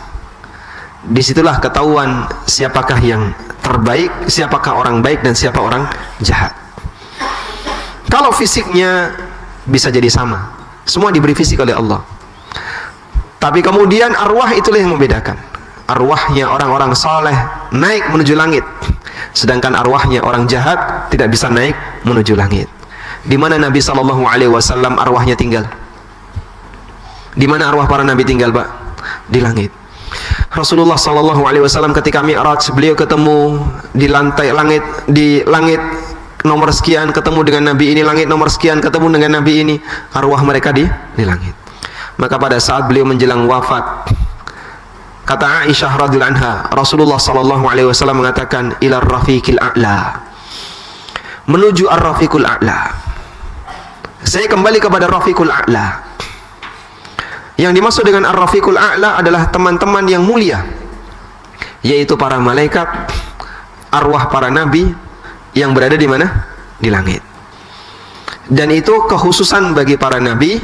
Disitulah ketahuan siapakah yang terbaik, siapakah orang baik dan siapa orang jahat. Kalau fisiknya bisa jadi sama, semua diberi fisik oleh Allah, tapi kemudian arwah itulah yang membedakan. Arwahnya orang-orang saleh naik menuju langit, sedangkan arwahnya orang jahat tidak bisa naik menuju langit. Di mana Nabi SAW arwahnya tinggal? Di mana arwah para nabi tinggal, Pak? Di langit. Rasulullah sallallahu alaihi wasallam ketika Mi'raj, beliau ketemu di langit nomor sekian, ketemu dengan Nabi ini, langit nomor sekian, ketemu dengan Nabi ini, arwah mereka di langit. Maka pada saat beliau menjelang wafat, kata Aisyah radhiyallahu anha, Rasulullah sallallahu alaihi wasallam mengatakan, ila rafiqil a'la, menuju ar-rafiqul a'la. Saya kembali kepada rafiqul a'la. Yang dimaksud dengan ar-rafiqul a'la adalah teman-teman yang mulia, yaitu para malaikat, arwah para nabi yang berada di mana? Di langit. Dan itu kekhususan bagi para nabi,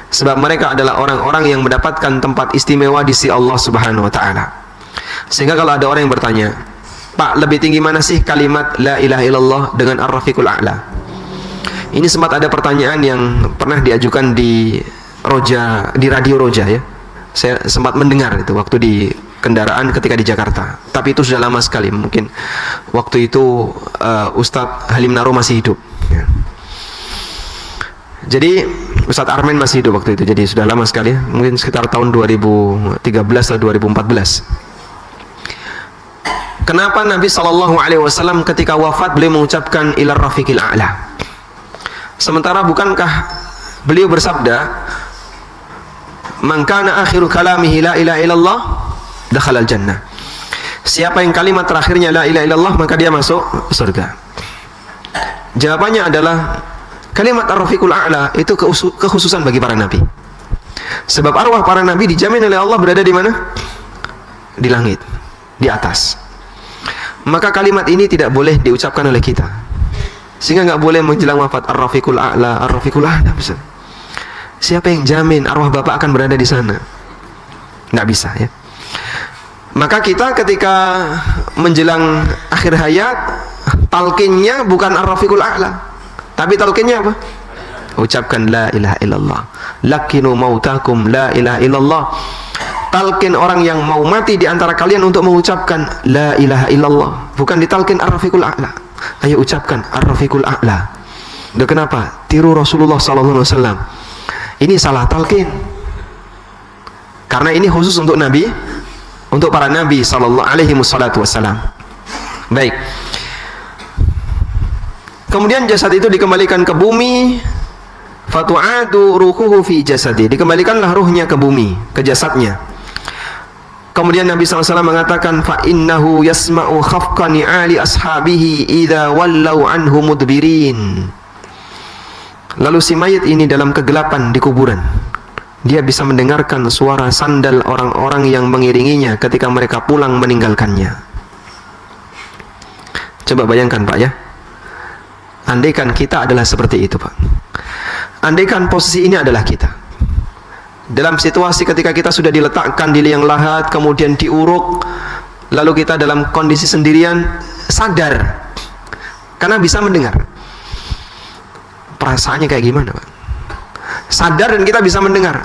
sebab mereka adalah orang-orang yang mendapatkan tempat istimewa di sisi Allah Subhanahu wa taala. Sehingga kalau ada orang yang bertanya, "Pak, lebih tinggi mana sih kalimat la ilaha illallah dengan ar-rafiqul a'la?" Ini sempat ada pertanyaan yang pernah diajukan di radio Roja ya. Saya sempat mendengar itu waktu di kendaraan ketika di Jakarta. Tapi itu sudah lama sekali. Mungkin waktu itu Ustadz Halim Naro masih hidup ya. Jadi Ustadz Armen masih hidup waktu itu. Jadi sudah lama sekali ya. Mungkin sekitar tahun 2013 atau 2014. Kenapa Nabi SAW ketika wafat beliau mengucapkan ilar rafiqil a'la? Sementara bukankah beliau bersabda, man kana akhiru kalamihi la ilaha illallah dakhalal jannah. Siapa yang kalimat terakhirnya la ilaha illallah maka dia masuk surga. Jawabannya adalah kalimat ar-rafiqul a'la itu kekhususan bagi para nabi. Sebab arwah para nabi dijamin oleh Allah berada di mana? Di langit, di atas. Maka kalimat ini tidak boleh diucapkan oleh kita. Sehingga nggak boleh menjelang wafat ar-rafiqul a'la, ar-rafiqul a'la bisa. Siapa yang jamin arwah bapak akan berada di sana? Nggak bisa ya. Maka kita ketika menjelang akhir hayat, talqinnya bukan ar-rafiqul a'la, tapi talqinnya apa? Ucapkan la ilaha illallah. Lakinu mautakum la ilaha illallah. Talqin orang yang mau mati di antara kalian untuk mengucapkan la ilaha illallah, bukan ditalqin ar-rafiqul a'la. Ayo ucapkan ar-rafiqul a'la. Udah kenapa? Tiru Rasulullah sallallahu alaihi wasallam. Ini salah talqin. Karena ini khusus untuk nabi, untuk para nabi sallallahu alaihi wasallam. Baik. Kemudian jasad itu dikembalikan ke bumi, fatu'adu ruhuhu fi jasadi. Dikembalikanlah ruhnya ke bumi, ke jasadnya. Kemudian Nabi SAW mengatakan, fa innahu yasma'u khafqa ni'ali ashabihi idza wallau anhu mudbirin. Lalu si mayit ini dalam kegelapan di kuburan, dia bisa mendengarkan suara sandal orang-orang yang mengiringinya ketika mereka pulang meninggalkannya. Coba bayangkan Pak ya, andaikan kita adalah seperti itu Pak, andaikan posisi ini adalah kita, dalam situasi ketika kita sudah diletakkan di liang lahat, kemudian diuruk, lalu kita dalam kondisi sendirian, sadar karena bisa mendengar. Perasaannya kayak gimana Pak? Sadar dan kita bisa mendengar,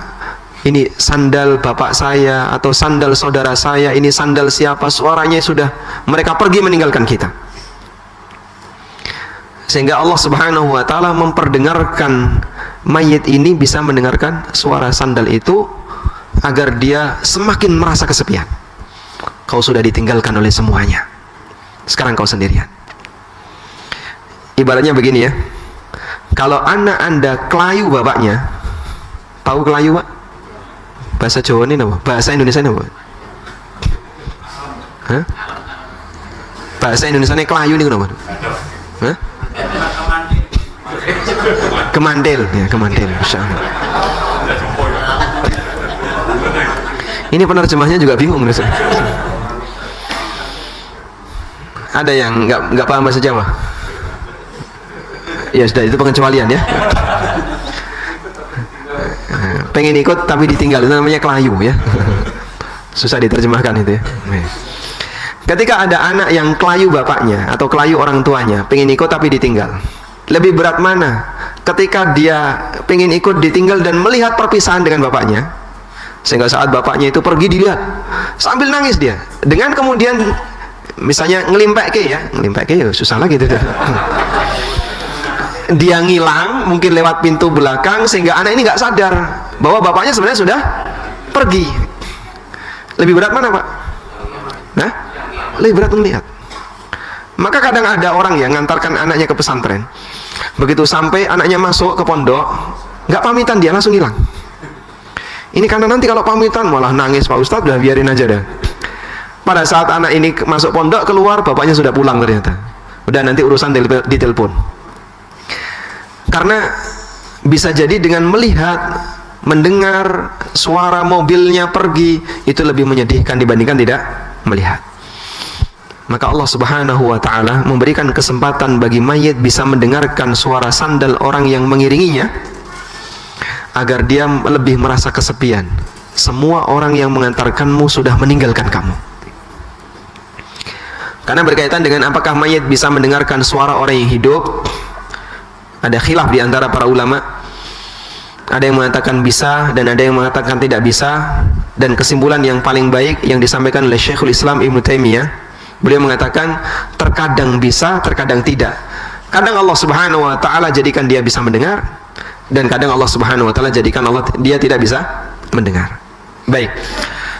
ini sandal bapak saya atau sandal saudara saya, ini sandal siapa, suaranya sudah mereka pergi meninggalkan kita. Sehingga Allah Subhanahu wa taala memperdengarkan mayit ini bisa mendengarkan suara sandal itu agar dia semakin merasa kesepian. Kau sudah ditinggalkan oleh semuanya, sekarang kau sendirian. Ibaratnya begini ya, kalau anak Anda kelayu bapaknya, tahu kelayu Pak? Bahasa Jawa ini apa? Bahasa Indonesia ini apa? Hah? Bahasa Indonesia ini kelayu ini apa? Hah? Kemandel ya, kemandel, insyaallah. Ini penerjemahnya juga bingung. Ada yang nggak paham bahasa Jawa? Ya sudah, itu pengecualian ya. Pengen ikut tapi ditinggal, itu namanya kelayu ya. Susah diterjemahkan itu ya. Ketika ada anak yang kelayu bapaknya atau kelayu orang tuanya, pengen ikut tapi ditinggal, lebih berat mana? Ketika dia pengen ikut ditinggal dan melihat perpisahan dengan bapaknya, sehingga saat bapaknya itu pergi dilihat sambil nangis dia, dengan kemudian misalnya ngelimpek ya susah lagi itu. Dia ngilang mungkin lewat pintu belakang sehingga anak ini nggak sadar bahwa bapaknya sebenarnya sudah pergi. Lebih berat mana, Pak? Nah, lebih berat melihat. Maka kadang ada orang yang ngantarkan anaknya ke pesantren. Begitu sampai anaknya masuk ke pondok, nggak pamitan, dia langsung hilang. Ini karena nanti kalau pamitan malah nangis, Pak Ustadz, udah biarin aja dah. Pada saat anak ini masuk pondok, keluar, bapaknya sudah pulang ternyata. Udah nanti urusan ditelepon. Karena bisa jadi dengan melihat, mendengar suara mobilnya pergi, itu lebih menyedihkan dibandingkan tidak melihat. Maka Allah Subhanahu wa ta'ala memberikan kesempatan bagi mayit bisa mendengarkan suara sandal orang yang mengiringinya, agar dia lebih merasa kesepian. Semua orang yang mengantarkanmu sudah meninggalkan kamu. Karena berkaitan dengan apakah mayit bisa mendengarkan suara orang yang hidup, ada khilaf di antara para ulama. Ada yang mengatakan bisa dan ada yang mengatakan tidak bisa. Dan kesimpulan yang paling baik yang disampaikan oleh Syekhul Islam Ibnu Taimiyah, beliau mengatakan terkadang bisa, terkadang tidak. Kadang Allah Subhanahu wa ta'ala jadikan dia bisa mendengar, dan kadang Allah Subhanahu wa ta'ala jadikan dia tidak bisa mendengar. Baik.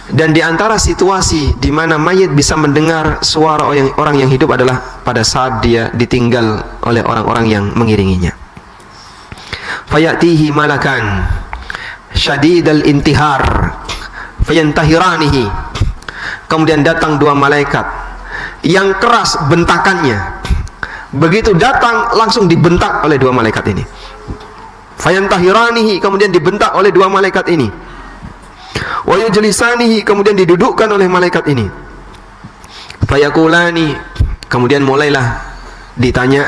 Dan di antara situasi di mana mayit bisa mendengar suara orang yang hidup adalah pada saat dia ditinggal oleh orang-orang yang mengiringinya. Fayatihi malakan syadidal intihar fayantahiranihi. Kemudian datang dua malaikat yang keras bentakannya. Begitu datang langsung dibentak oleh dua malaikat ini. Fayantahiranihi, kemudian dibentak oleh dua malaikat ini. Wa yujlisanihi, kemudian didudukkan oleh malaikat ini. Fayakulani, kemudian mulailah ditanya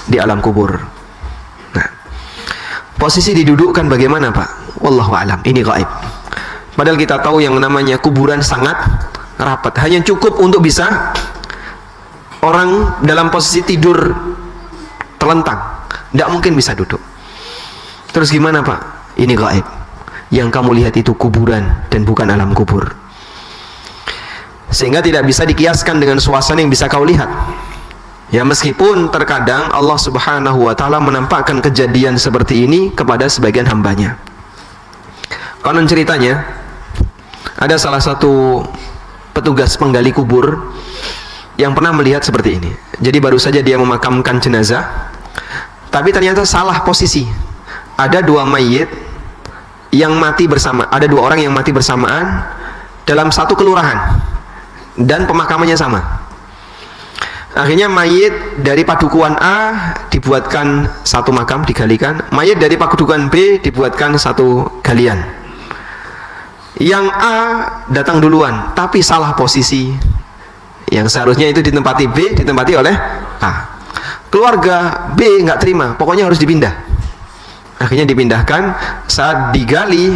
di alam kubur. Nah, posisi didudukkan bagaimana, Pak? Wallahu a'lam, ini gaib. Padahal kita tahu yang namanya kuburan sangat rapat. Hanya cukup untuk bisa orang dalam posisi tidur terlentang, tidak mungkin bisa duduk. Terus gimana, Pak? Ini gaib. Yang kamu lihat itu kuburan dan bukan alam kubur. Sehingga tidak bisa dikiaskan dengan suasana yang bisa kau lihat. Ya, meskipun terkadang Allah Subhanahu wa ta'ala menampakkan kejadian seperti ini kepada sebagian hambanya. Konon ceritanya, ada salah satu petugas penggali kubur yang pernah melihat seperti ini. Jadi baru saja dia memakamkan jenazah, tapi ternyata salah posisi. Ada dua mayit yang mati bersama, ada dua orang yang mati bersamaan dalam satu kelurahan, dan pemakamannya sama. Akhirnya mayit dari padukuan A dibuatkan satu makam, digalikan. Mayit dari padukuan B dibuatkan satu galian. Yang A datang duluan, tapi salah posisi. Yang seharusnya itu ditempati B, ditempati oleh A. Keluarga B nggak terima, pokoknya harus dipindah. Akhirnya dipindahkan. Saat digali,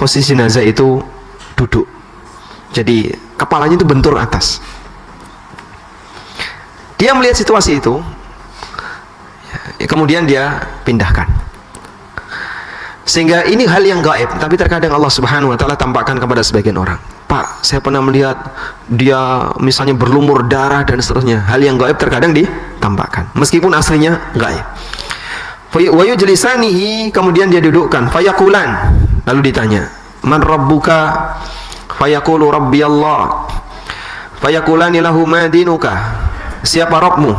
posisi jenazah itu duduk. Jadi kepalanya itu bentur atas. Dia melihat situasi itu, kemudian dia pindahkan. Sehingga ini hal yang gaib, tapi terkadang Allah Subhanahu wa ta'ala tampakkan kepada sebagian orang. Pak, saya pernah melihat dia misalnya berlumur darah dan seterusnya. Hal yang gaib terkadang ditampakkan, meskipun aslinya gaib. Wa yujlisanihi, kemudian dia dudukkan. Fayakulan, lalu ditanya, man rabbuka? Fayaqulu rabbi Allah. Fayakulani lahu ma dinuka? Siapa Rabbmu?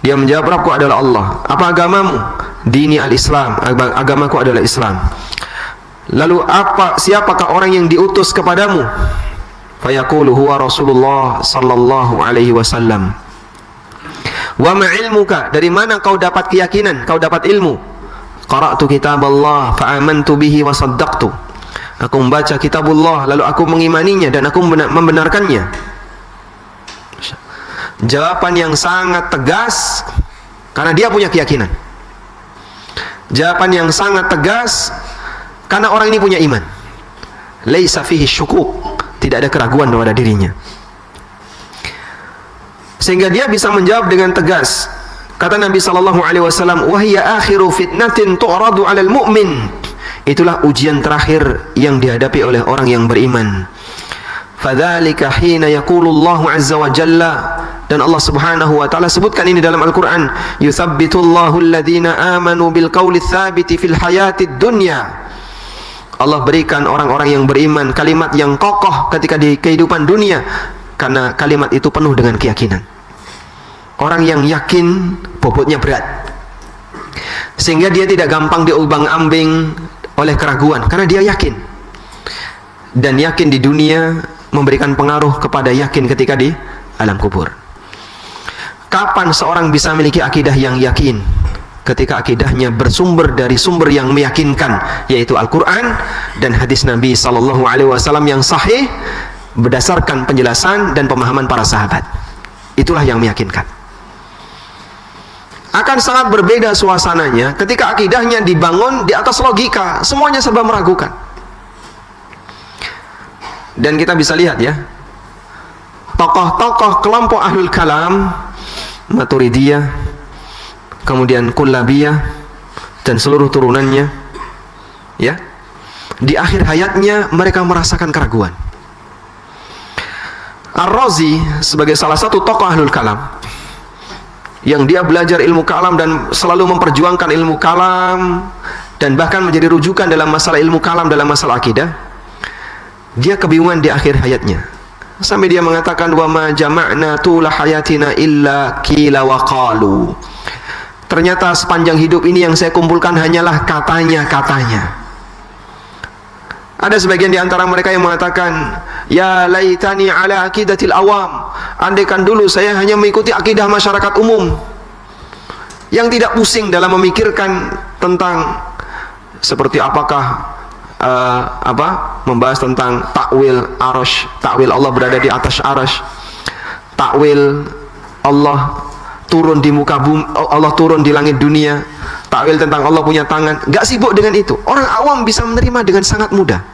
Dia menjawab, Rabbku adalah Allah. Apa agamamu? Dini al-Islam, agamaku adalah Islam. Lalu siapakah orang yang diutus kepadamu? Fayaqulu huwa Rasulullah sallallahu alaihi wasallam. Wa ma ilmuka? Dari mana kau dapat keyakinan, kau dapat ilmu? Qara'tu kitaballah fa amantu bihi wa saddaqtu. Aku membaca kitabullah, lalu aku mengimaninya dan aku membenarkannya. Jawaban yang sangat tegas, karena dia punya keyakinan. Jawaban yang sangat tegas, karena orang ini punya iman. Laisa fihi syukuk, tidak ada keraguan pada dirinya. Sehingga dia bisa menjawab dengan tegas. Kata Nabi sallallahu alaihi wasallam, "Wa hiya akhiru fitnatin tu'radu 'alal mu'min." Itulah ujian terakhir yang dihadapi oleh orang yang beriman. Fadzalika hina yaqulu Allah azza wa jalla, dan Allah Subhanahu wa ta'ala sebutkan ini dalam Al-Qur'an, "Yutsabbitullahu alladhina amanu bil qawli tsabiti fil hayatid dunya Allah berikan orang-orang yang beriman kalimat yang kokoh ketika di kehidupan dunia, karena kalimat itu penuh dengan keyakinan. Orang yang yakin bobotnya berat, sehingga dia tidak gampang diubang-ambing oleh keraguan, karena dia yakin. Dan yakin di dunia memberikan pengaruh kepada yakin ketika di alam kubur. Kapan seorang bisa memiliki akidah yang yakin? Ketika akidahnya bersumber dari sumber yang meyakinkan, yaitu Al-Quran dan hadis Nabi SAW yang sahih berdasarkan penjelasan dan pemahaman para sahabat. Itulah yang meyakinkan. Akan sangat berbeda suasananya ketika akidahnya dibangun di atas logika, semuanya serba meragukan. Dan kita bisa lihat ya, tokoh-tokoh kelompok Ahlul Kalam, Maturidiyah, kemudian Kullabiyah dan seluruh turunannya, ya, di akhir hayatnya mereka merasakan keraguan. Ar-Razi sebagai salah satu tokoh Ahlul Kalam yang dia belajar ilmu kalam dan selalu memperjuangkan ilmu kalam dan bahkan menjadi rujukan dalam masalah ilmu kalam, dalam masalah akidah, dia kebingungan di akhir hayatnya sampai dia mengatakan, wa ma jama'na tula hayatina illa qila wa qalu. Ternyata sepanjang hidup ini yang saya kumpulkan hanyalah katanya-katanya. Ada sebagian di antara mereka yang mengatakan, ya laitani ala aqidatil awam, andaikan dulu saya hanya mengikuti akidah masyarakat umum yang tidak pusing dalam memikirkan tentang seperti apakah membahas tentang takwil arasy, takwil Allah berada di atas arasy, takwil Allah turun di muka bumi, Allah turun di langit dunia, takwil tentang Allah punya tangan. Gak sibuk dengan itu. Orang awam bisa menerima dengan sangat mudah.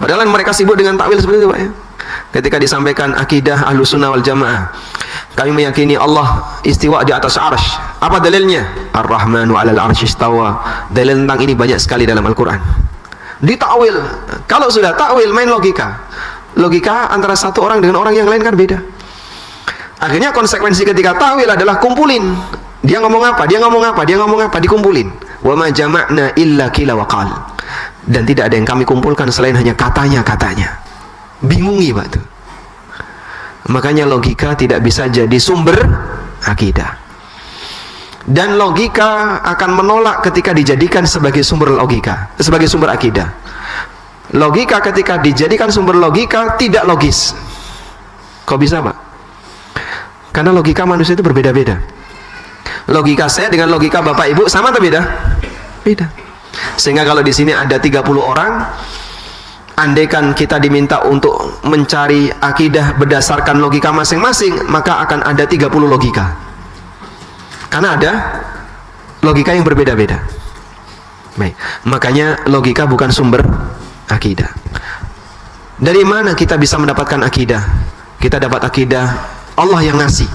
Padahal mereka sibuk dengan takwil seperti itu, Pak, ya. Ketika disampaikan akidah Ahlussunnah wal Jamaah, kami meyakini Allah istiwa di atas arsy. Apa dalilnya? Ar-Rahmanu 'alal 'arsy istawa. Dalil tentang ini banyak sekali dalam Al-Qur'an. Ditakwil. Kalau sudah takwil, main logika. Logika antara satu orang dengan orang yang lain kan beda. Akhirnya konsekuensi ketika takwil adalah kumpulin. Dia ngomong apa, dia ngomong apa, dia ngomong apa, dikumpulin. Wa ma jama'na illa qila wa qal. Dan tidak ada yang kami kumpulkan selain hanya katanya-katanya. Bingungi, Pak tuh. Makanya logika tidak bisa jadi sumber akidah. Dan logika akan menolak ketika dijadikan sebagai sumber logika, sebagai sumber akidah. Logika ketika dijadikan sumber logika tidak logis. Kok bisa, Pak? Karena logika manusia itu berbeda-beda. Logika saya dengan logika Bapak Ibu sama atau beda? Beda. Sehingga kalau di sini ada 30 orang, andaikan kita diminta untuk mencari akidah berdasarkan logika masing-masing, maka akan ada 30 logika. Karena ada logika yang berbeda-beda. Baik, makanya logika bukan sumber akidah. Dari mana kita bisa mendapatkan akidah? Kita dapat akidah Allah yang ngasih.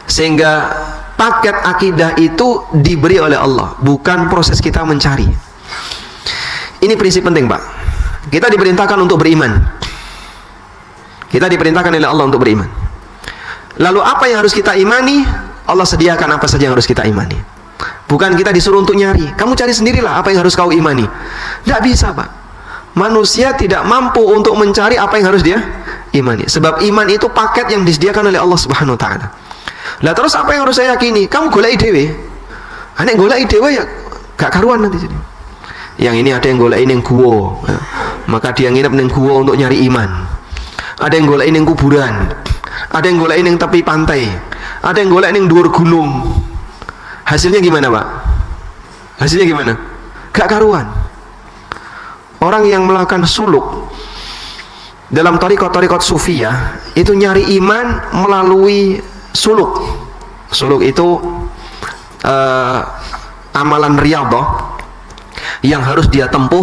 Sehingga paket akidah itu diberi oleh Allah, bukan proses kita mencari. Ini prinsip penting, Pak. Kita diperintahkan untuk beriman. Kita diperintahkan oleh Allah untuk beriman. Lalu apa yang harus kita imani? Allah sediakan apa saja yang harus kita imani. Bukan kita disuruh untuk nyari. Kamu cari sendirilah apa yang harus kau imani. Tidak bisa, Pak. Manusia tidak mampu untuk mencari apa yang harus dia imani. Sebab iman itu paket yang disediakan oleh Allah Subhanahu wa taala. Lah terus apa yang harus saya yakini? Kamu golek dhewe. Nek golek dhewe ya gak karuan nanti jadi. Yang ini ada yang golek ning guwa. Maka dia nginep ning guwa untuk nyari iman. Ada yang golek ning kuburan. Ada yang golek ning tepi pantai. Ada yang golek ning dhuwur gunung. Hasilnya gimana, Pak? Hasilnya gimana? Gak karuan. Orang yang melakukan suluk dalam thariqat sufiyah itu nyari iman melalui suluk. Suluk itu amalan riyadhah yang harus dia tempuh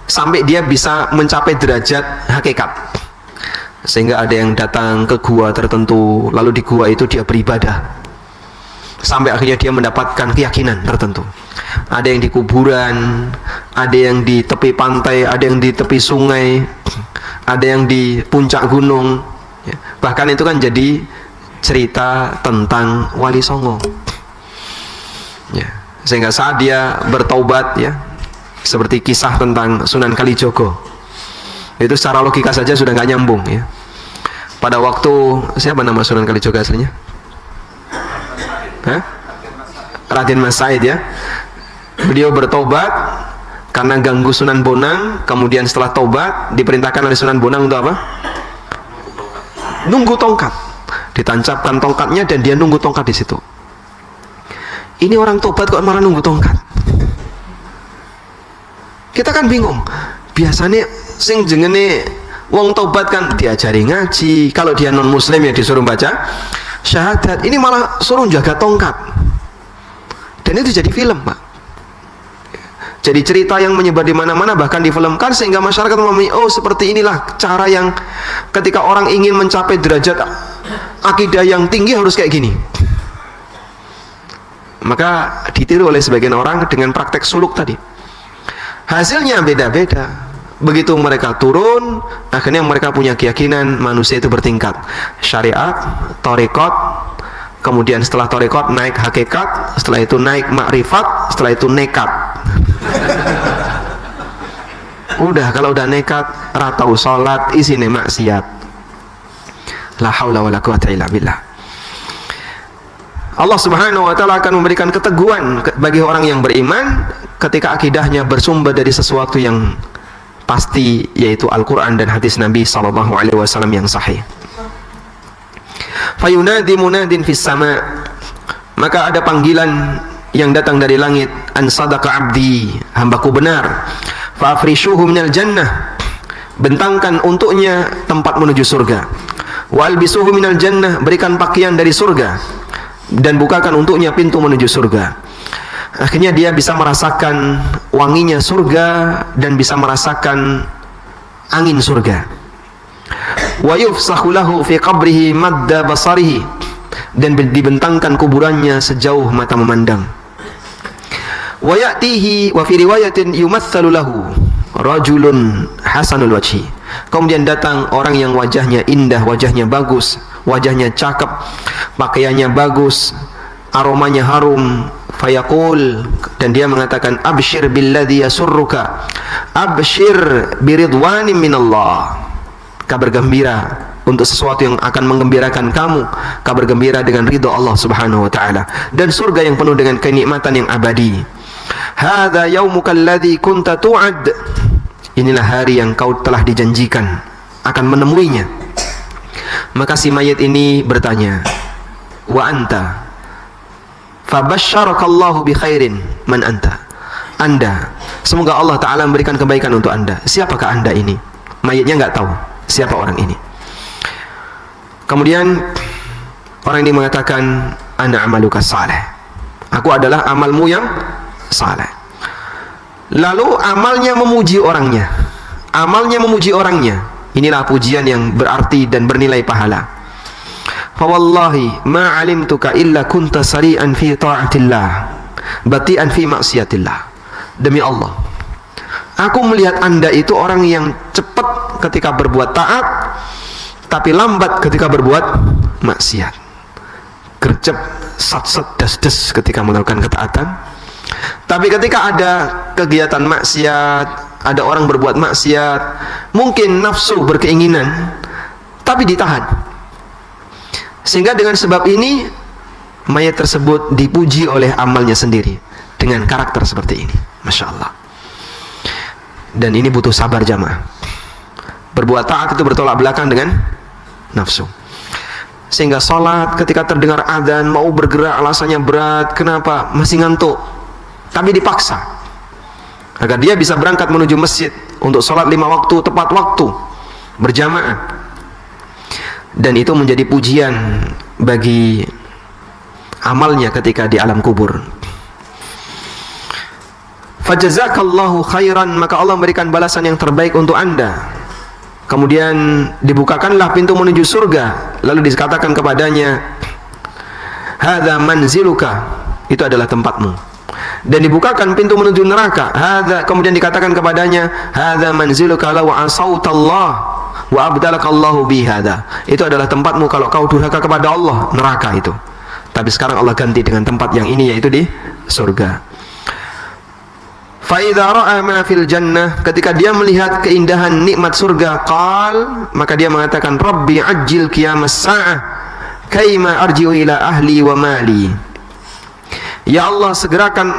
sampai dia bisa mencapai derajat hakikat. Sehingga ada yang datang ke gua tertentu, lalu di gua itu dia beribadah sampai akhirnya dia mendapatkan keyakinan tertentu. Ada yang di kuburan, ada yang di tepi pantai, ada yang di tepi sungai, ada yang di puncak gunung. Bahkan itu kan jadi cerita tentang Wali Songo. Ya, sehingga saat dia bertaubat, ya, Seperti kisah tentang Sunan Kalijogo. Itu secara logika saja sudah nggak nyambung ya. Pada waktu, siapa nama Sunan Kalijogo aslinya? Hah? Raden Mas Said ya. Beliau bertobat karena ganggu Sunan Bonang. Kemudian setelah tobat diperintahkan oleh Sunan Bonang untuk apa? Nunggu tongkat. Ditancapkan tongkatnya dan dia nunggu tongkat di situ. Ini orang tobat kok malah nunggu tongkat. Kita kan bingung. Biasanya sing jengene wong tobat kan diajari ngaji. Kalau dia non muslim ya disuruh baca syahadat. Ini malah suruh jaga tongkat. Dan itu jadi film, Pak. Jadi cerita yang menyebar di mana-mana, bahkan difilmkan sehingga masyarakat memahami, oh seperti inilah cara yang ketika orang ingin mencapai derajat akidah yang tinggi harus kayak gini. Maka ditiru oleh sebagian orang dengan praktek suluk tadi. Hasilnya beda-beda. Begitu mereka turun, akhirnya mereka punya keyakinan manusia itu bertingkat. Syariat, thariqat, kemudian setelah thariqat naik hakikat, setelah itu naik makrifat, setelah itu nekat. Udah, kalau udah nekat, ratau sholat, isine maksiat. La haula wala quwata illa billah. Allah Subhanahu wa taala akan memberikan keteguhan bagi orang yang beriman ketika akidahnya bersumber dari sesuatu yang pasti, yaitu Al-Qur'an dan hadis Nabi sallallahu alaihi wasallam yang sahih. Fayunadi munadin fis sama', maka ada panggilan yang datang dari langit, an sadaqa abdi, hambaku benar. Fa afrishuhu minal jannah, bentangkan untuknya tempat menuju surga. Wa albisuhu minal jannah, berikan pakaian dari surga dan bukakan untuknya pintu menuju surga. Akhirnya dia bisa merasakan wanginya surga dan bisa merasakan angin surga. Wa yufsahu lahu fi qabrihi madda basarihi, dan dibentangkan kuburannya sejauh mata memandang. Wa ya'tihi wa fi riwayatin yumatsalu lahu rajulun hasanul wajhi, kemudian datang orang yang wajahnya indah, wajahnya bagus, wajahnya cakep, pakaiannya bagus, aromanya harum. Fayaqul, dan dia mengatakan, abshir billadhi yasurruka, abshir biridwanin minallah, kabar gembira untuk sesuatu yang akan menggembirakan kamu, kabar gembira dengan ridho Allah Subhanahu wa taala dan surga yang penuh dengan kenikmatan yang abadi. Hadza yaumuka alladhi kunta tu'ad, inilah hari yang kau telah dijanjikan akan menemuinya. Maka si mayit ini bertanya, wa anta, fabasyarakallahu bi khairin, man anta, anda, semoga Allah Ta'ala memberikan kebaikan untuk anda. Siapakah anda ini? Mayitnya nggak tahu siapa orang ini. Kemudian orang ini mengatakan, ana amaluka saleh, aku adalah amalmu yang saleh. Lalu amalnya memuji orangnya, amalnya memuji orangnya. Inilah pujian yang berarti dan bernilai pahala. Fawallahi ma alimtuka illa kunta sari'an fi ta'atillah bati'an fi maksiatillah. Demi Allah, aku melihat anda itu orang yang cepat ketika berbuat taat, tapi lambat ketika berbuat maksiat. Gercep, sat-set, des-des ketika melakukan ketaatan, tapi ketika ada kegiatan maksiat, ada orang berbuat maksiat, mungkin nafsu berkeinginan, tapi ditahan. Sehingga dengan sebab ini mayat tersebut dipuji oleh amalnya sendiri dengan karakter seperti ini. Masya Allah. Dan ini butuh sabar jamaah. Berbuat taat itu bertolak belakang dengan nafsu. Sehingga sholat ketika terdengar adzan mau bergerak alasannya berat. Kenapa? Masih ngantuk. Tapi dipaksa agar dia bisa berangkat menuju masjid untuk sholat 5 waktu tepat waktu berjamaah. Dan itu menjadi pujian bagi amalnya ketika di alam kubur. Fajazakallahu khairan, maka Allah memberikan balasan yang terbaik untuk anda. Kemudian dibukakanlah pintu menuju surga. Lalu dikatakan kepadanya, hadza manziluka, itu adalah tempatmu. Dan dibukakan pintu menuju neraka. Kemudian dikatakan kepadanya, hadza manziluka law asautallah wa abdalakallahu bihada, itu adalah tempatmu kalau kau durhaka kepada Allah, neraka itu. Tapi sekarang Allah ganti dengan tempat yang ini, yaitu di surga. Fa idza ra'a ma fil jannah, ketika dia melihat keindahan nikmat surga, qal, maka dia mengatakan, Rabbi ajil qiyamas sa'ah kaima arji'u ila ahli wa mali. Ya Allah, segerakan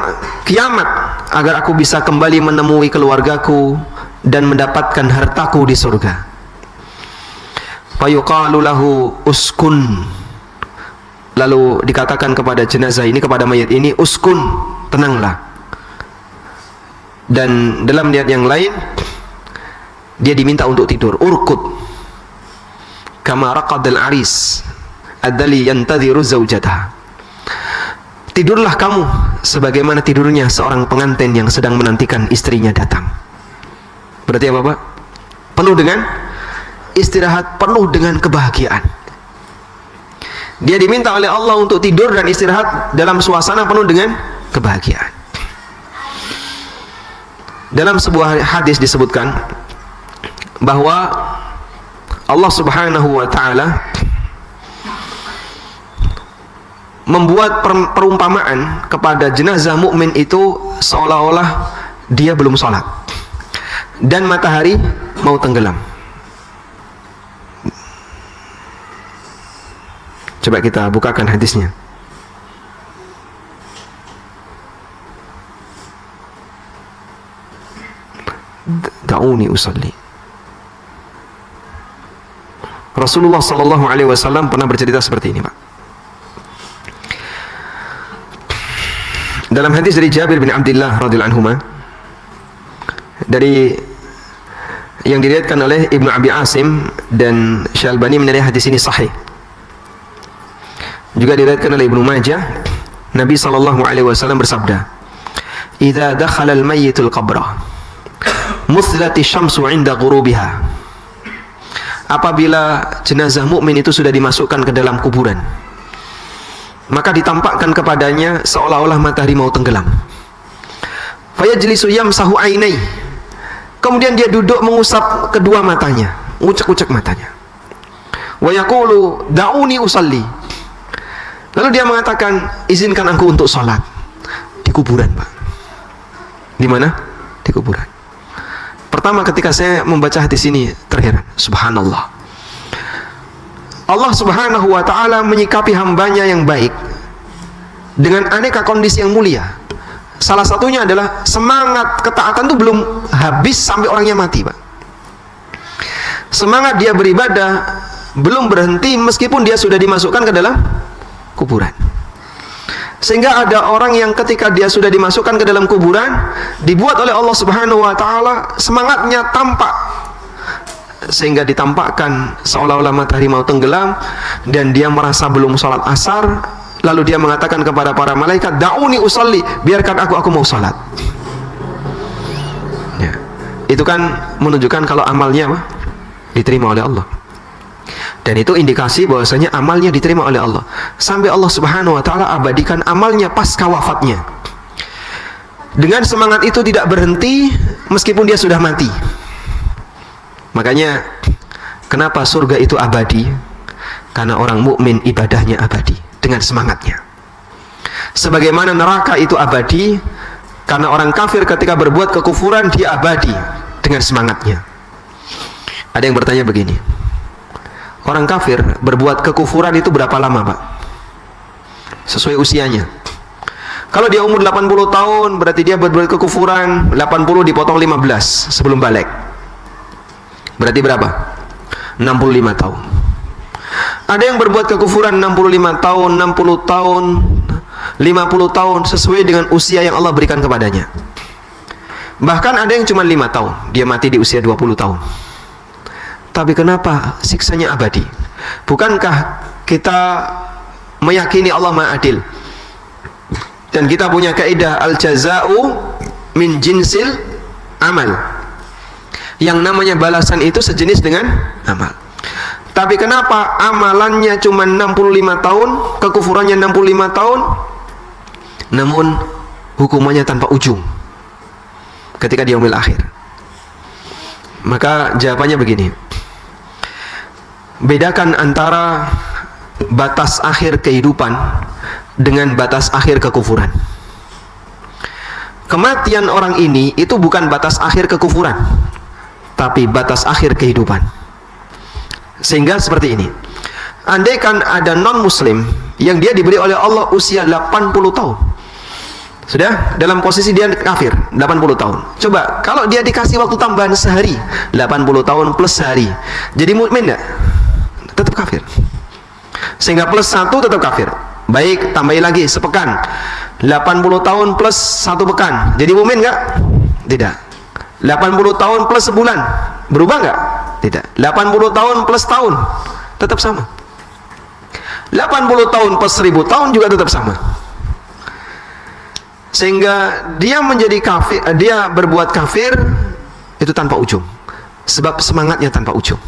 kiamat agar aku bisa kembali menemui keluargaku dan mendapatkan hartaku di surga. Fa yuqalu lahu uskun, lalu dikatakan kepada jenazah ini, kepada mayat ini, uskun, tenanglah. Dan dalam niat yang lain dia diminta untuk tidur, urkud kama raqadal aris adzali yantadhiru zaujatah. Tidurlah kamu sebagaimana tidurnya seorang pengantin yang sedang menantikan istrinya datang. Berarti apa, Pak? Penuh dengan istirahat, penuh dengan kebahagiaan. Dia diminta oleh Allah untuk tidur dan istirahat dalam suasana penuh dengan kebahagiaan. Dalam sebuah hadis disebutkan bahwa Allah Subhanahu wa taala membuat perumpamaan kepada jenazah mukmin itu seolah-olah dia belum sholat dan matahari mau tenggelam. Coba kita bukakan hadisnya. Da'uni usalli. Rasulullah sallallahu alaihi wasallam pernah bercerita seperti ini, Pak. Dalam hadis dari Jabir bin Abdullah radhiyallahu anhuma, dari yang diriwayatkan oleh Ibnu Abi Asim dan Syalbani menilai hadis ini sahih. Juga diriwayatkan oleh Ibnu Majah, Nabi sallallahu alaihi wasallam bersabda, "Idza dakhala al-mayyitul qabra muslati syamsu 'inda ghurubiha." Apabila jenazah mukmin itu sudah dimasukkan ke dalam kuburan, maka ditampakkan kepadanya seolah-olah matahari mau tenggelam. Fayajlisu yamsahu 'ainai. Kemudian dia duduk mengusap kedua matanya, ngucek-ngucek matanya. Wa yaqulu da'uni usalli. Lalu dia mengatakan, izinkan aku untuk sholat. Di kuburan, Pak. Di mana? Di kuburan. Pertama ketika saya membaca hadis ini terheran, subhanallah. Allah Subhanahu wa ta'ala menyikapi hambanya yang baik dengan aneka kondisi yang mulia. Salah satunya adalah semangat ketaatan itu belum habis sampai orangnya mati, Pak. Semangat dia beribadah belum berhenti meskipun dia sudah dimasukkan ke dalam kuburan. Sehingga ada orang yang ketika dia sudah dimasukkan ke dalam kuburan, dibuat oleh Allah Subhanahu wa ta'ala semangatnya tampak, sehingga ditampakkan seolah-olah matahari mau tenggelam dan dia merasa belum sholat asar. Lalu dia mengatakan kepada para malaikat, da'uni usalli, biarkan aku mau sholat. Ya. Itu kan menunjukkan kalau amalnya diterima oleh Allah. Dan itu indikasi bahwasanya amalnya diterima oleh Allah. Sampai Allah Subhanahu wa ta'ala abadikan amalnya pasca wafatnya. Dengan semangat itu tidak berhenti meskipun dia sudah mati. Makanya kenapa surga itu abadi? Karena orang mukmin ibadahnya abadi dengan semangatnya. Sebagaimana neraka itu abadi karena orang kafir ketika berbuat kekufuran dia abadi dengan semangatnya. Ada yang bertanya begini, orang kafir berbuat kekufuran itu berapa lama, Pak? Sesuai usianya. Kalau dia umur 80 tahun berarti dia berbuat kekufuran 80 dipotong 15 sebelum balik. Berarti berapa? 65 tahun. Ada yang berbuat kekufuran 65 tahun, 60 tahun, 50 tahun sesuai dengan usia yang Allah berikan kepadanya. Bahkan ada yang cuma 5 tahun, dia mati di usia 20 tahun. Tapi kenapa siksanya abadi? Bukankah kita meyakini Allah Maha Adil? Dan kita punya kaidah al-jaza'u min jinsil amal. Yang namanya balasan itu sejenis dengan amal. Tapi kenapa amalannya cuma 65 tahun, kekufurannya 65 tahun, namun hukumannya tanpa ujung ketika di yaumil akhir? Maka jawabannya begini. Bedakan antara batas akhir kehidupan dengan batas akhir kekufuran. kematian orang ini itu bukan batas akhir kekufuran, tapi batas akhir kehidupan. Sehingga seperti ini, andaikan ada non muslim yang dia diberi oleh Allah usia 80 tahun, sudah dalam posisi dia kafir 80 tahun. Coba kalau dia dikasih waktu tambahan sehari, 80 tahun plus sehari, jadi mukmin enggak? Tetap kafir. Sehingga plus 1 tetap kafir. Baik, tambahin lagi sepekan, 80 tahun plus 1 pekan, jadi mukmin enggak? Tidak. 80 tahun plus sebulan, berubah enggak? Tidak. 80 tahun plus tahun, tetap sama. 80 tahun plus 1000 tahun juga tetap sama. Sehingga dia menjadi kafir, dia berbuat kafir itu tanpa ujung, sebab semangatnya tanpa ujung.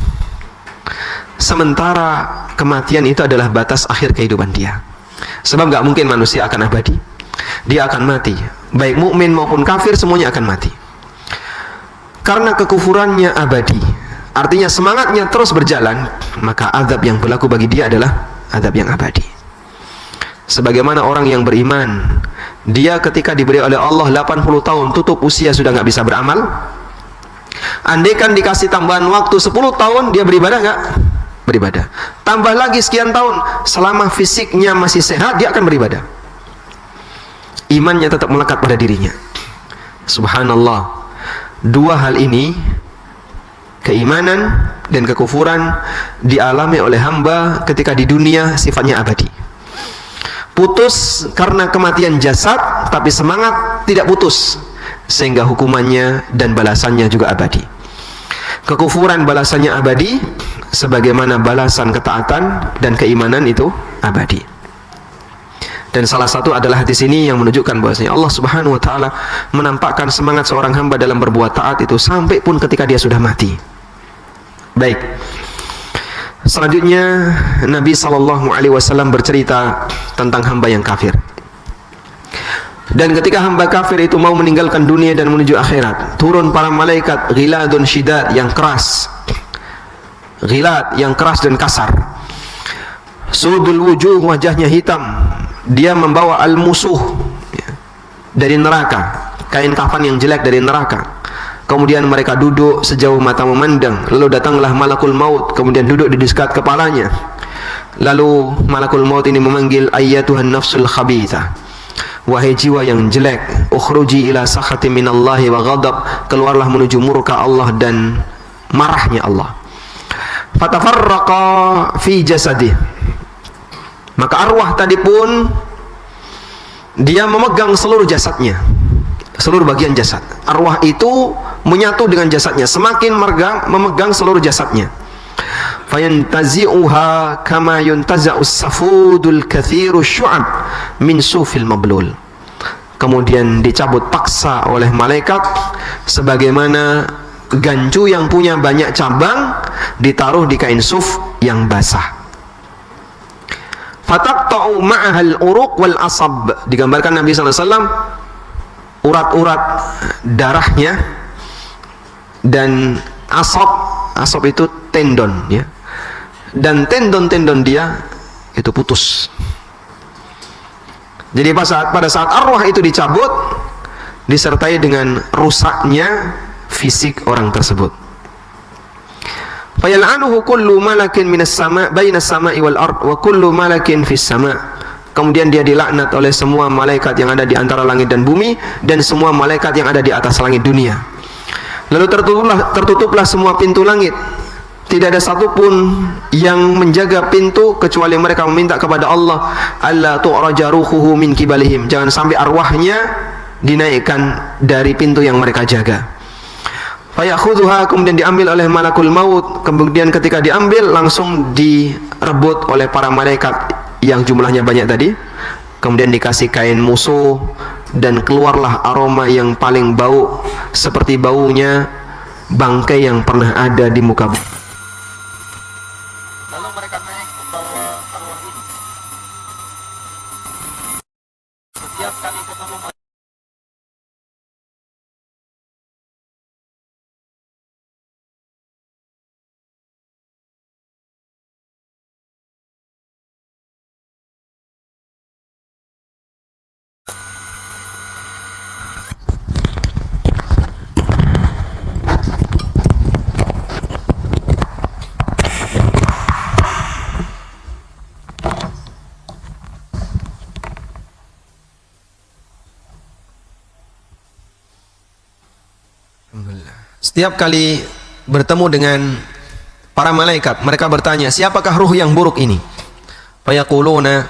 Sementara kematian itu adalah batas akhir kehidupan dia. Sebab gak mungkin manusia akan abadi, dia akan mati. Baik mukmin maupun kafir semuanya akan mati. Karena kekufurannya abadi, artinya semangatnya terus berjalan, maka azab yang berlaku bagi dia adalah azab yang abadi. Sebagaimana orang yang beriman, dia ketika diberi oleh Allah 80 tahun tutup usia sudah nggak bisa beramal. Andaikan dikasih tambahan waktu 10 tahun, dia beribadah nggak? Beribadah. Tambah lagi sekian tahun, selama fisiknya masih sehat, dia akan beribadah. Imannya tetap melekat pada dirinya. Subhanallah. Dua hal ini, keimanan dan kekufuran, dialami oleh hamba ketika di dunia sifatnya abadi. Putus karena kematian jasad, tapi semangat tidak putus, sehingga hukumannya dan balasannya juga abadi. Kekufuran balasannya abadi, sebagaimana balasan ketaatan dan keimanan itu abadi. Dan salah satu adalah hadis ini yang menunjukkan bahwasanya Allah Subhanahu wa taala menampakkan semangat seorang hamba dalam berbuat taat itu sampai pun ketika dia sudah mati. Baik. Selanjutnya Nabi SAW bercerita tentang hamba yang kafir. Dan ketika hamba kafir itu mau meninggalkan dunia dan menuju akhirat, turun para malaikat ghiladun syidad yang keras. Ghilad yang keras dan kasar. Sudul wujuh, wajahnya hitam. Dia membawa al-musuh dari neraka, kain kafan yang jelek dari neraka. Kemudian mereka duduk sejauh mata memandang. Lalu datanglah malakul maut, kemudian duduk di dekat kepalanya. Lalu malakul maut ini memanggil, ayyatuhan nafsul khabithah, wahai jiwa yang jelek, ukhruji ila sakhati minallahi wa ghadab, keluarlah menuju murka Allah dan marahnya Allah. Fatafarraqa fi jasadih, maka arwah tadi pun dia memegang seluruh jasadnya, seluruh bagian jasad. Arwah itu menyatu dengan jasadnya, semakin memegang seluruh jasadnya. Fayantazi'uha kama yuntaza'us safudul kathiru syu'ab min sufil mablul. Kemudian dicabut paksa oleh malaikat sebagaimana gancu yang punya banyak cabang ditaruh di kain suf yang basah. Fataqta'u ma'ahal uruq wal asab. Digambarkan Nabi SAW urat-urat darahnya dan asab itu tendon ya, dan tendon-tendon dia itu putus. Jadi pada saat arwah itu dicabut, disertai dengan rusaknya fisik orang tersebut. Fayal'anuhu kullu malakin minas sama' bainas sama'i wal ard wa kullu malakin fis sama'. Kemudian dia dilaknat oleh semua malaikat yang ada di antara langit dan bumi, dan semua malaikat yang ada di atas langit dunia. Lalu tertutuplah semua pintu langit. Tidak ada satupun yang menjaga pintu kecuali mereka meminta kepada Allah, alla tu'raja ruhuhu min kibalihim, jangan sampai arwahnya dinaikkan dari pintu yang mereka jaga. Fayakhudhuha, kemudian diambil oleh malakul maut. Kemudian ketika diambil langsung direbut oleh para malaikat yang jumlahnya banyak tadi. Kemudian dikasih kain musuh dan keluarlah aroma yang paling bau seperti baunya bangkai yang pernah ada di muka bumi. Lalu mereka naik ke bawah arwah ini. Setiap kali ketemu Setiap kali bertemu dengan para malaikat, mereka bertanya, siapakah ruh yang buruk ini? Fayaquluna,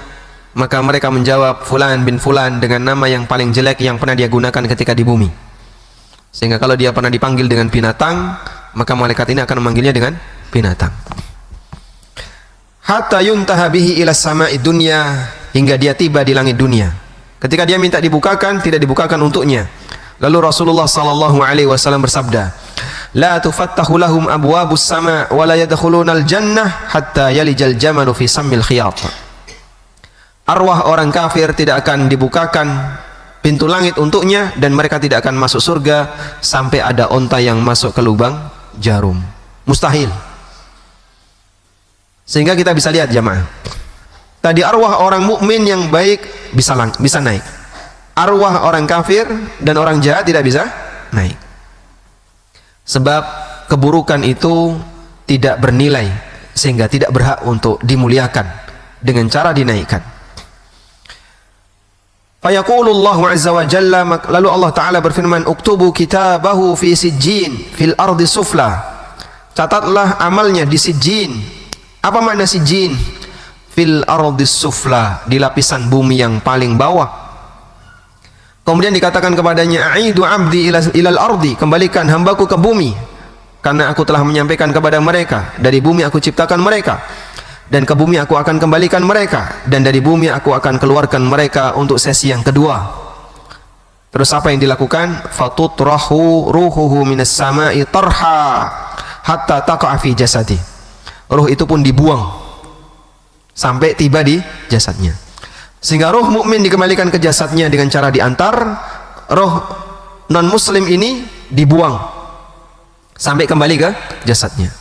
maka mereka menjawab, fulan bin fulan, dengan nama yang paling jelek yang pernah dia gunakan ketika di bumi. Sehingga kalau dia pernah dipanggil dengan binatang, maka malaikat ini akan memanggilnya dengan binatang. Hatta yuntaha bihi ila sama'i dunya, hingga dia tiba di langit dunia. Ketika dia minta dibukakan, tidak dibukakan untuknya. Lalu Rasulullah sallallahu alaihi wasallam bersabda, la tufattahu lahum abwabus sama' wa la yadkhulunal jannah hatta yalijal jamalu fi sammil khiyat. Arwah orang kafir tidak akan dibukakan pintu langit untuknya, dan mereka tidak akan masuk surga sampai ada onta yang masuk ke lubang jarum. Mustahil. Sehingga kita bisa lihat jamaah, tadi arwah orang mukmin yang baik bisa naik, arwah orang kafir dan orang jahat tidak bisa naik. Sebab keburukan itu tidak bernilai, sehingga tidak berhak untuk dimuliakan dengan cara dinaikkan. Fayaqulullahu azza wa jalla, lalu Allah Ta'ala berfirman, uktubu kitabahu fi sijjin fil ardi sufla, catatlah amalnya di sijjin. Apa makna sijjin? Fil ardi sufla, di lapisan bumi yang paling bawah. Kemudian dikatakan kepadanya, aidu abdi ilal ardi, kembalikan hambaku ke bumi, karena aku telah menyampaikan kepada mereka, dari bumi aku ciptakan mereka, dan ke bumi aku akan kembalikan mereka, dan dari bumi aku akan keluarkan mereka untuk sesi yang kedua. Terus apa yang dilakukan? Fatutrahu ruhuhu minas sama'i tarha hatta taqa'a fi jasadi. Ruh itu pun dibuang sampai tiba di jasadnya. Sehingga ruh mukmin dikembalikan ke jasadnya dengan cara diantar, ruh non muslim ini dibuang sampai kembali ke jasadnya.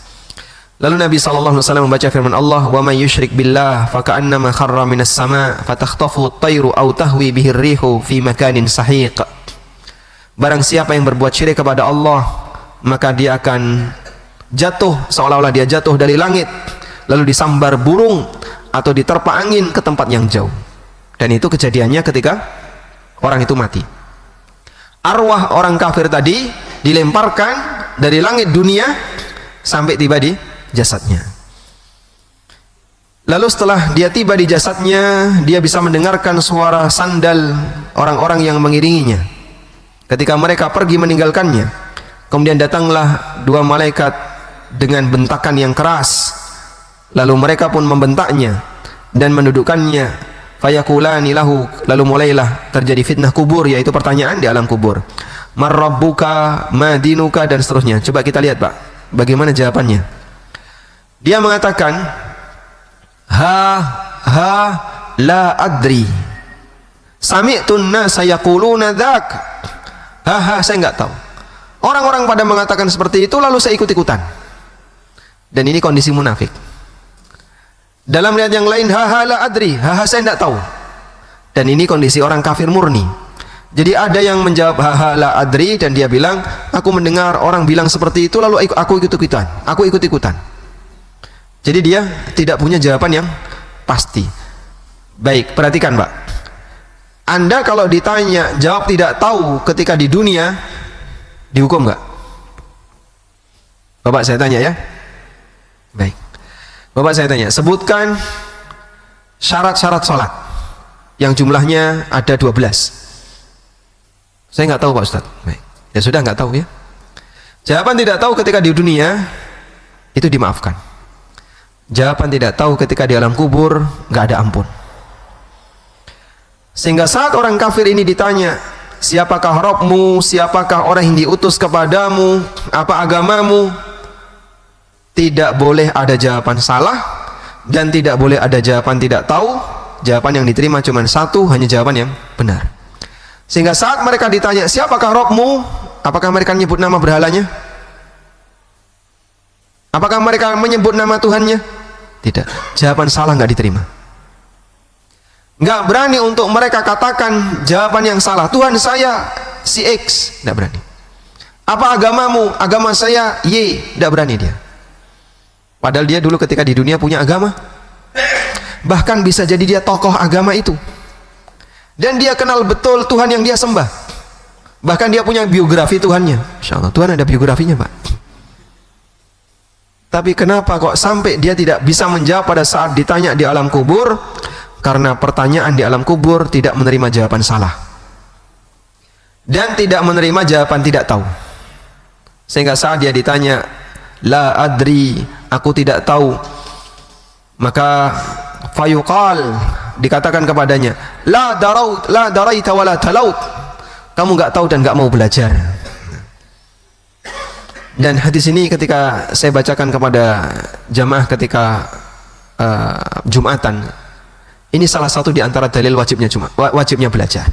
Lalu Nabi SAW membaca firman Allah, wa may yusyrik billah faka'annama kharra minas sama' fatakhtafu at-tayru aw tahwi bihi ar-rihu fi makanin sahiq. Barang siapa yang berbuat syirik kepada Allah, maka dia akan jatuh seolah-olah dia jatuh dari langit, lalu disambar burung atau diterpa angin ke tempat yang jauh. Dan itu kejadiannya ketika orang itu mati. Arwah orang kafir tadi dilemparkan dari langit dunia sampai tiba di jasadnya. Lalu setelah dia tiba di jasadnya, dia bisa mendengarkan suara sandal orang-orang yang mengiringinya ketika mereka pergi meninggalkannya. Kemudian datanglah dua malaikat dengan bentakan yang keras, lalu mereka pun membentaknya dan mendudukkannya. Fayaqulani lahu, lalu mulailah terjadi fitnah kubur, yaitu pertanyaan di alam kubur. Man rabbuka, ma dinuka, dan seterusnya. Coba kita lihat Pak, bagaimana jawabannya. Dia mengatakan, ha la adri, sami'tun nasa yaquluna dzak. Saya enggak tahu. Orang-orang pada mengatakan seperti itu, lalu saya ikut-ikutan. Dan ini kondisi munafik. Dalam riwayat yang lain, la adri, saya tidak tahu. Dan ini kondisi orang kafir murni. Jadi ada yang menjawab la adri, dan dia bilang, aku mendengar orang bilang seperti itu, lalu aku ikut-ikutan. Jadi dia tidak punya jawaban yang pasti. Baik, perhatikan Pak, Anda kalau ditanya jawab tidak tahu ketika di dunia, dihukum nggak? Bapak saya tanya ya. Baik, Bapak saya tanya, sebutkan syarat-syarat sholat yang jumlahnya ada 12. Saya nggak tahu Pak Ustadz. Baik, ya sudah, nggak tahu ya. Jawaban tidak tahu ketika di dunia itu dimaafkan. Jawaban tidak tahu ketika di alam kubur nggak ada ampun. Sehingga saat orang kafir ini ditanya, siapakah Rabbmu, siapakah orang yang diutus kepadamu, apa agamamu, tidak boleh ada jawaban salah dan tidak boleh ada jawaban tidak tahu. Jawaban yang diterima cuma satu, hanya jawaban yang benar. Sehingga saat mereka ditanya siapakah Rabbmu, apakah mereka menyebut nama berhalanya? Apakah mereka menyebut nama Tuhannya? Tidak. Jawaban salah nggak diterima. Nggak berani untuk mereka katakan jawaban yang salah. Tuhan saya si X, nggak berani. Apa agamamu? Agama saya Y, nggak berani dia. Padahal dia dulu ketika di dunia punya agama. Bahkan bisa jadi dia tokoh agama itu. Dan dia kenal betul Tuhan yang dia sembah. Bahkan dia punya biografi Tuhannya. Masya Allah, Tuhan ada biografinya, Pak. Tapi kenapa kok sampai dia tidak bisa menjawab pada saat ditanya di alam kubur? Karena pertanyaan di alam kubur tidak menerima jawaban salah. Dan tidak menerima jawaban tidak tahu. Sehingga saat dia ditanya, la adri, aku tidak tahu, maka fayuqal, dikatakan kepadanya, la daraita wa la talaut, kamu nggak tahu dan nggak mau belajar. Dan hadis ini ketika saya bacakan kepada jamaah ketika Jumatan, ini salah satu di antara dalil wajibnya belajar.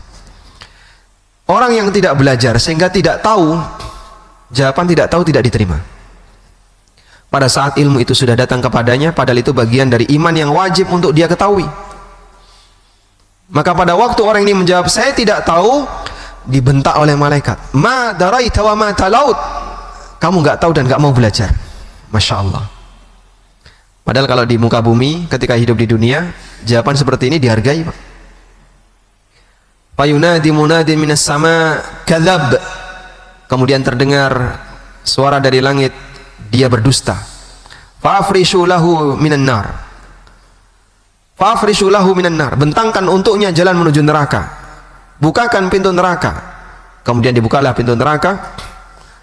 Orang yang tidak belajar sehingga tidak tahu, jawaban tidak tahu tidak diterima. Pada saat ilmu itu sudah datang kepadanya, padahal itu bagian dari iman yang wajib untuk dia ketahui. Maka pada waktu orang ini menjawab saya tidak tahu, dibentak oleh malaikat, ma daraita wa ma talaut, kamu nggak tahu dan nggak mau belajar. Masya Allah. Padahal kalau di muka bumi ketika hidup di dunia, jawaban seperti ini dihargai, Pak. Fayunadi munadin minas sama kadzab, kemudian terdengar suara dari langit, dia berdusta. Fa'afrishu lahu minan nar, fa'afrishu lahu minan nar, bentangkan untuknya jalan menuju neraka, bukakan pintu neraka. Kemudian dibukalah pintu neraka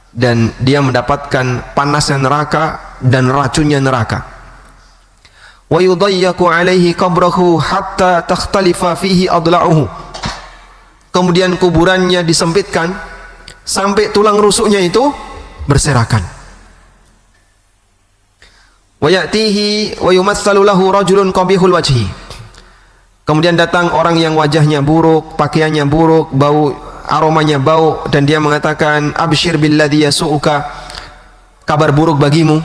dan dia mendapatkan panasnya neraka dan racunnya neraka. Wa yudayyaku alaihi qabrahu hatta takhtalifa fihi adla'uhu, kemudian kuburannya disempitkan sampai tulang rusuknya itu berserakan. Wa ya'tihi wa yumatsalu lahu rajulun qabihul wajhi, kemudian datang orang yang wajahnya buruk, pakaiannya buruk, bau, aromanya bau, dan dia mengatakan, absyir billadhi yasu'uka, kabar buruk bagimu,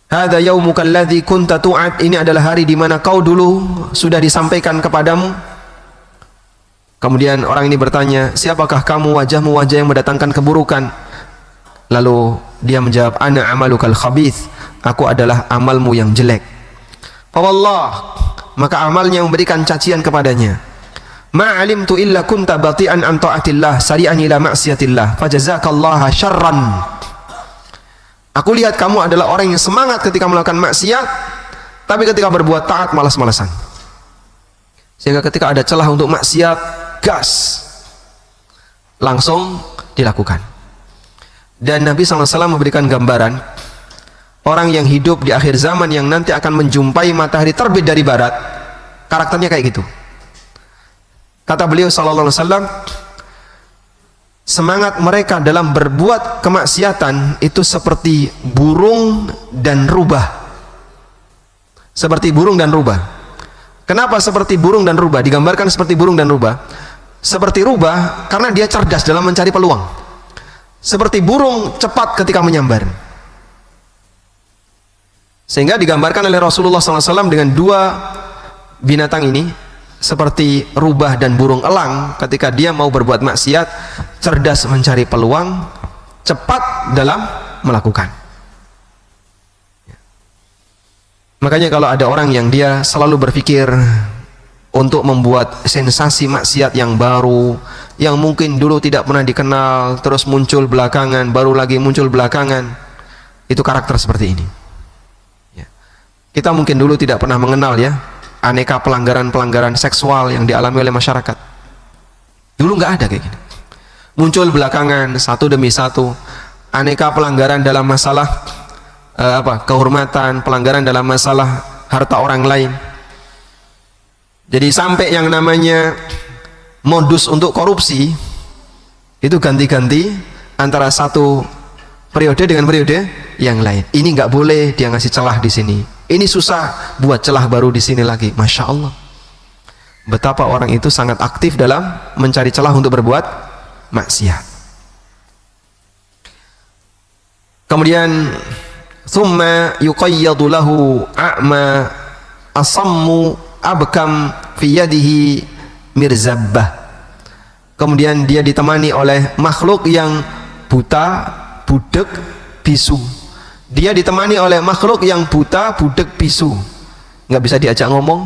hadza yaumuka alladhi kunta tu'ad, ini adalah hari di mana kau dulu sudah disampaikan kepadamu. Kemudian orang ini bertanya, siapakah kamu? Wajahmu wajah yang mendatangkan keburukan. Lalu dia menjawab, ana amalukal khabith, aku adalah amalmu yang jelek. Fawallah, maka amalnya memberikan cacian kepadanya. Ma alimtu illa kunta bati'an an ta'atillah sari'an ila ma'siyatillah fajazakallaha syarran. Aku lihat kamu adalah orang yang semangat ketika melakukan maksiat, tapi ketika berbuat taat malas-malasan. Sehingga ketika ada celah untuk maksiat, gas, langsung dilakukan. Dan Nabi SAW memberikan gambaran orang yang hidup di akhir zaman yang nanti akan menjumpai matahari terbit dari barat, karakternya kayak gitu. Kata beliau SAW, semangat mereka dalam berbuat kemaksiatan itu seperti burung dan rubah. Seperti burung dan rubah. Kenapa seperti burung dan rubah? Digambarkan seperti burung dan rubah. Seperti rubah karena dia cerdas dalam mencari peluang. Seperti burung cepat ketika menyambar. Sehingga digambarkan oleh Rasulullah SAW dengan dua binatang ini seperti rubah dan burung elang. Ketika dia mau berbuat maksiat, cerdas mencari peluang, cepat dalam melakukan. Makanya kalau ada orang yang dia selalu berpikir untuk membuat sensasi maksiat yang baru, yang mungkin dulu tidak pernah dikenal, terus muncul belakangan, baru lagi muncul belakangan, itu karakter seperti ini. Kita mungkin dulu tidak pernah mengenal ya aneka pelanggaran-pelanggaran seksual yang dialami oleh masyarakat. Dulu nggak ada kayak gini. Muncul belakangan satu demi satu aneka pelanggaran dalam masalah kehormatan, pelanggaran dalam masalah harta orang lain. Jadi sampai yang namanya modus untuk korupsi itu ganti-ganti antara satu periode dengan periode yang lain. Ini nggak boleh, dia ngasih celah di sini. Ini susah, buat celah baru di sini lagi. Masya Allah, betapa orang itu sangat aktif dalam mencari celah untuk berbuat maksiat. Kemudian thumma yuqayyadu lahu a'ma asammu abkam fi yadihi mirzabbah. Kemudian dia ditemani oleh makhluk yang buta, budek, bisu. Dia ditemani oleh makhluk yang buta, budek, bisu, nggak bisa diajak ngomong,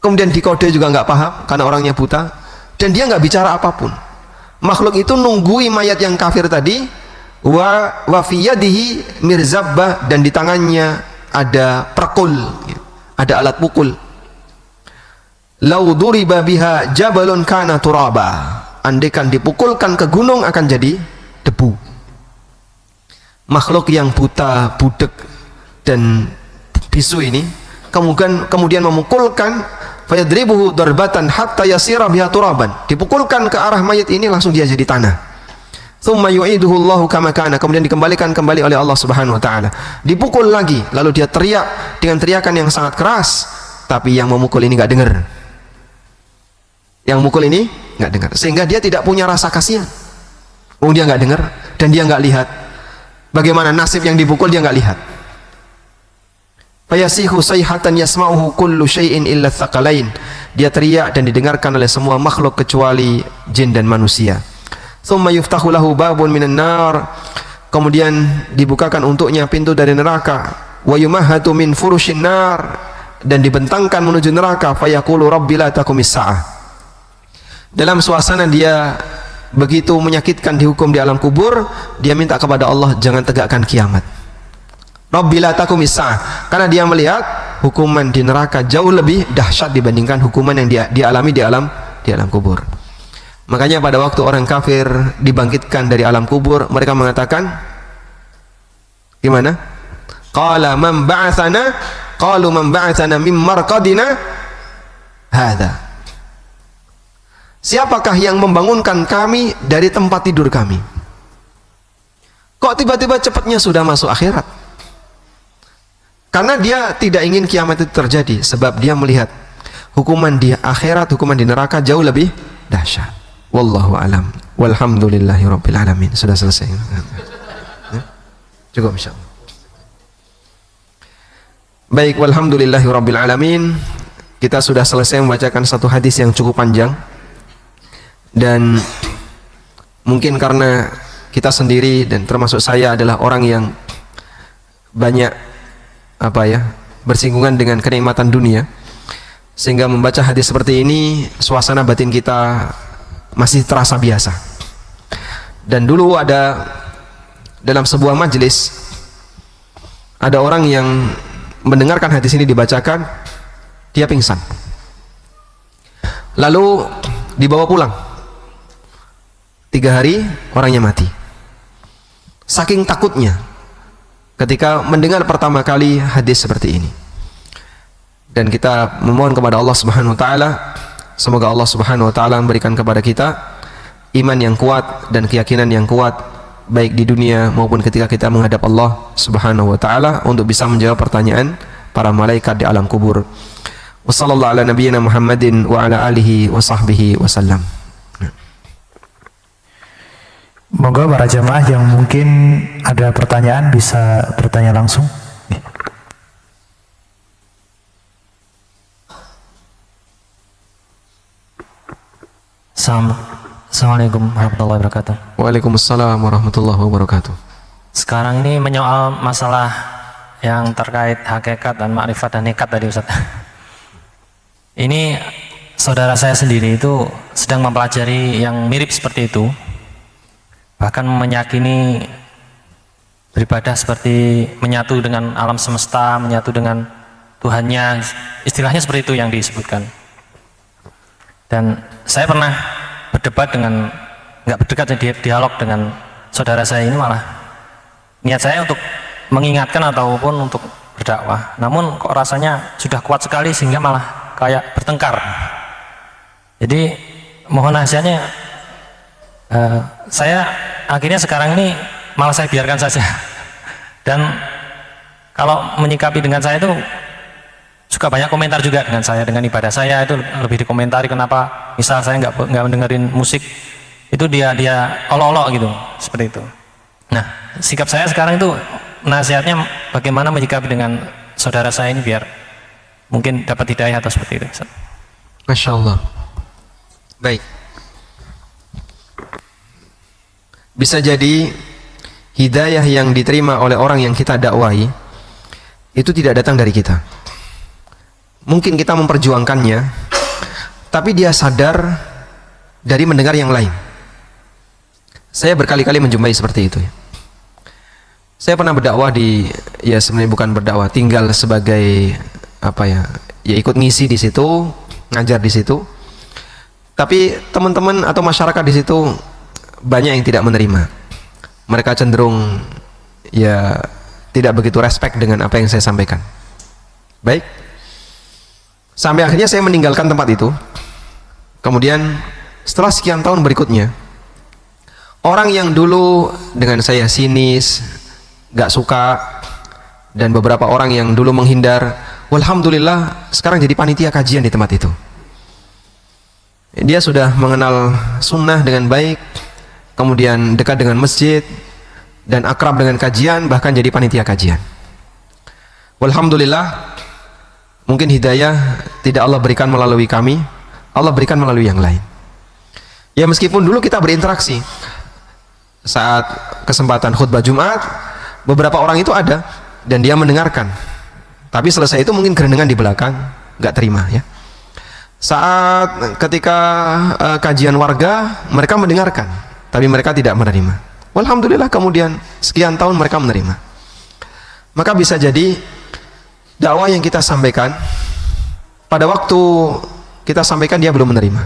kemudian dikode juga nggak paham karena orangnya buta, dan dia nggak bicara apapun. makhluk itu nunggui mayat yang kafir tadi, wa fi yadihi mirzabbah, dan di tangannya ada perkul, ada alat pukul. Lau duriba biha jabalun kana turaba, andaikan dipukulkan ke gunung akan jadi debu. Makhluk yang buta, budek dan bisu ini kemudian memukulkan, fayadribuhu darbatan hatta yasira biha turaban, dipukulkan ke arah mayat ini langsung dia jadi tanah. Tsumma yu'iduhu Allahu kama kana, kemudian dikembalikan kembali oleh Allah Subhanahu wa taala. Dipukul lagi, lalu dia teriak dengan teriakan yang sangat keras, tapi yang memukul ini enggak dengar. Yang mukul ini enggak dengar, sehingga dia tidak punya rasa kasihan. Dia enggak dengar dan dia enggak lihat. Bagaimana nasib yang dipukul dia enggak lihat. Fayasihu sayhatan yasma'uhu kullu syai'in illa tsaqalain, dia teriak dan didengarkan oleh semua makhluk kecuali jin dan manusia. Tsumma yuftahu lahu babun minan nar, kemudian dibukakan untuknya pintu dari neraka. Wa yumahhatu min furushin nar, dan dibentangkan menuju neraka. Fayaqulu rabbi la taqumis sa'ah, dalam suasana dia begitu menyakitkan dihukum di alam kubur, dia minta kepada Allah jangan tegakkan kiamat. Rabbi la taqumis sa'ah, karena dia melihat hukuman di neraka jauh lebih dahsyat dibandingkan hukuman yang dia alami di alam kubur. Makanya pada waktu orang kafir dibangkitkan dari alam kubur, mereka mengatakan gimana? Qala man ba'atsana, qalu man ba'atsana mim marqadina hadza, siapakah yang membangunkan kami dari tempat tidur kami? Kok tiba-tiba cepatnya sudah masuk akhirat? Karena dia tidak ingin kiamat itu terjadi, sebab dia melihat hukuman di akhirat, hukuman di neraka jauh lebih dahsyat. Wallahu alam. Walhamdulillahi rabbil alamin. Sudah selesai. Cukup insyaallah. Baik, walhamdulillahi rabbil alamin. Kita sudah selesai membacakan satu hadis yang cukup panjang. Dan mungkin karena kita sendiri dan termasuk saya adalah orang yang banyak bersinggungan dengan kenikmatan dunia, sehingga membaca hadis seperti ini suasana batin kita masih terasa biasa. Dan dulu ada dalam sebuah majelis ada orang yang mendengarkan hadis ini dibacakan, dia pingsan, lalu dibawa pulang. 3 hari orangnya mati. Saking takutnya ketika mendengar pertama kali hadis seperti ini. Dan kita memohon kepada Allah Subhanahu wa taala, semoga Allah Subhanahu wa taala memberikan kepada kita iman yang kuat dan keyakinan yang kuat, baik di dunia maupun ketika kita menghadap Allah Subhanahu wa taala, untuk bisa menjawab pertanyaan para malaikat di alam kubur. Wassallallahu ala nabiyyina Muhammadin wa ala alihi wa sahbihi wasallam. Moga para jemaah yang mungkin ada pertanyaan bisa bertanya langsung. Assalamualaikum warahmatullahi wabarakatuh. Waalaikumsalam warahmatullahi wabarakatuh. Sekarang ini menyoal masalah yang terkait hakikat dan makrifat dan nekat tadi, Ustaz. Ini saudara saya sendiri itu sedang mempelajari yang mirip seperti itu, bahkan meyakini beribadah seperti menyatu dengan alam semesta, menyatu dengan Tuhannya, istilahnya seperti itu yang disebutkan. Dan saya pernah berdebat dengan, nggak berdebat, dialog dengan saudara saya ini, malah niat saya untuk mengingatkan ataupun untuk berdakwah, namun kok rasanya sudah kuat sekali sehingga malah kayak bertengkar. Jadi mohon nasihatnya. Saya akhirnya sekarang ini malah saya biarkan saja. Dan kalau menyikapi dengan saya itu suka banyak komentar juga dengan saya, dengan ibadah saya itu lebih dikomentari. Kenapa misal saya nggak mendengarin musik itu dia olok-olok gitu, seperti itu. Nah, sikap saya sekarang itu nasihatnya bagaimana menyikapi dengan saudara saya ini biar mungkin dapat hidayah atau seperti itu. Masya Allah. Baik. Bisa jadi hidayah yang diterima oleh orang yang kita dakwahi itu tidak datang dari kita. Mungkin kita memperjuangkannya, tapi dia sadar dari mendengar yang lain. Saya berkali-kali menjumpai seperti itu ya. Saya pernah berdakwah di, ya sebenarnya bukan berdakwah, tinggal sebagai apa ya, ya ikut ngisi di situ, ngajar di situ. Tapi teman-teman atau masyarakat di situ banyak yang tidak menerima. Mereka cenderung ya tidak begitu respect dengan apa yang saya sampaikan. Baik. Sampai akhirnya saya meninggalkan tempat itu. Kemudian setelah sekian tahun berikutnya, orang yang dulu dengan saya sinis, gak suka, dan beberapa orang yang dulu menghindar, walhamdulillah sekarang jadi panitia kajian di tempat itu. Dia sudah mengenal sunnah dengan baik, kemudian dekat dengan masjid, dan akrab dengan kajian, bahkan jadi panitia kajian. Walhamdulillah, mungkin hidayah tidak Allah berikan melalui kami, Allah berikan melalui yang lain. Ya meskipun dulu kita berinteraksi, saat kesempatan khutbah Jumat, beberapa orang itu ada dan dia mendengarkan, tapi selesai itu mungkin gerendengan di belakang, nggak terima ya. Saat ketika kajian warga, mereka mendengarkan, tapi mereka tidak menerima. Walhamdulillah kemudian sekian tahun mereka menerima. Maka bisa jadi dakwah yang kita sampaikan, pada waktu kita sampaikan dia belum menerima,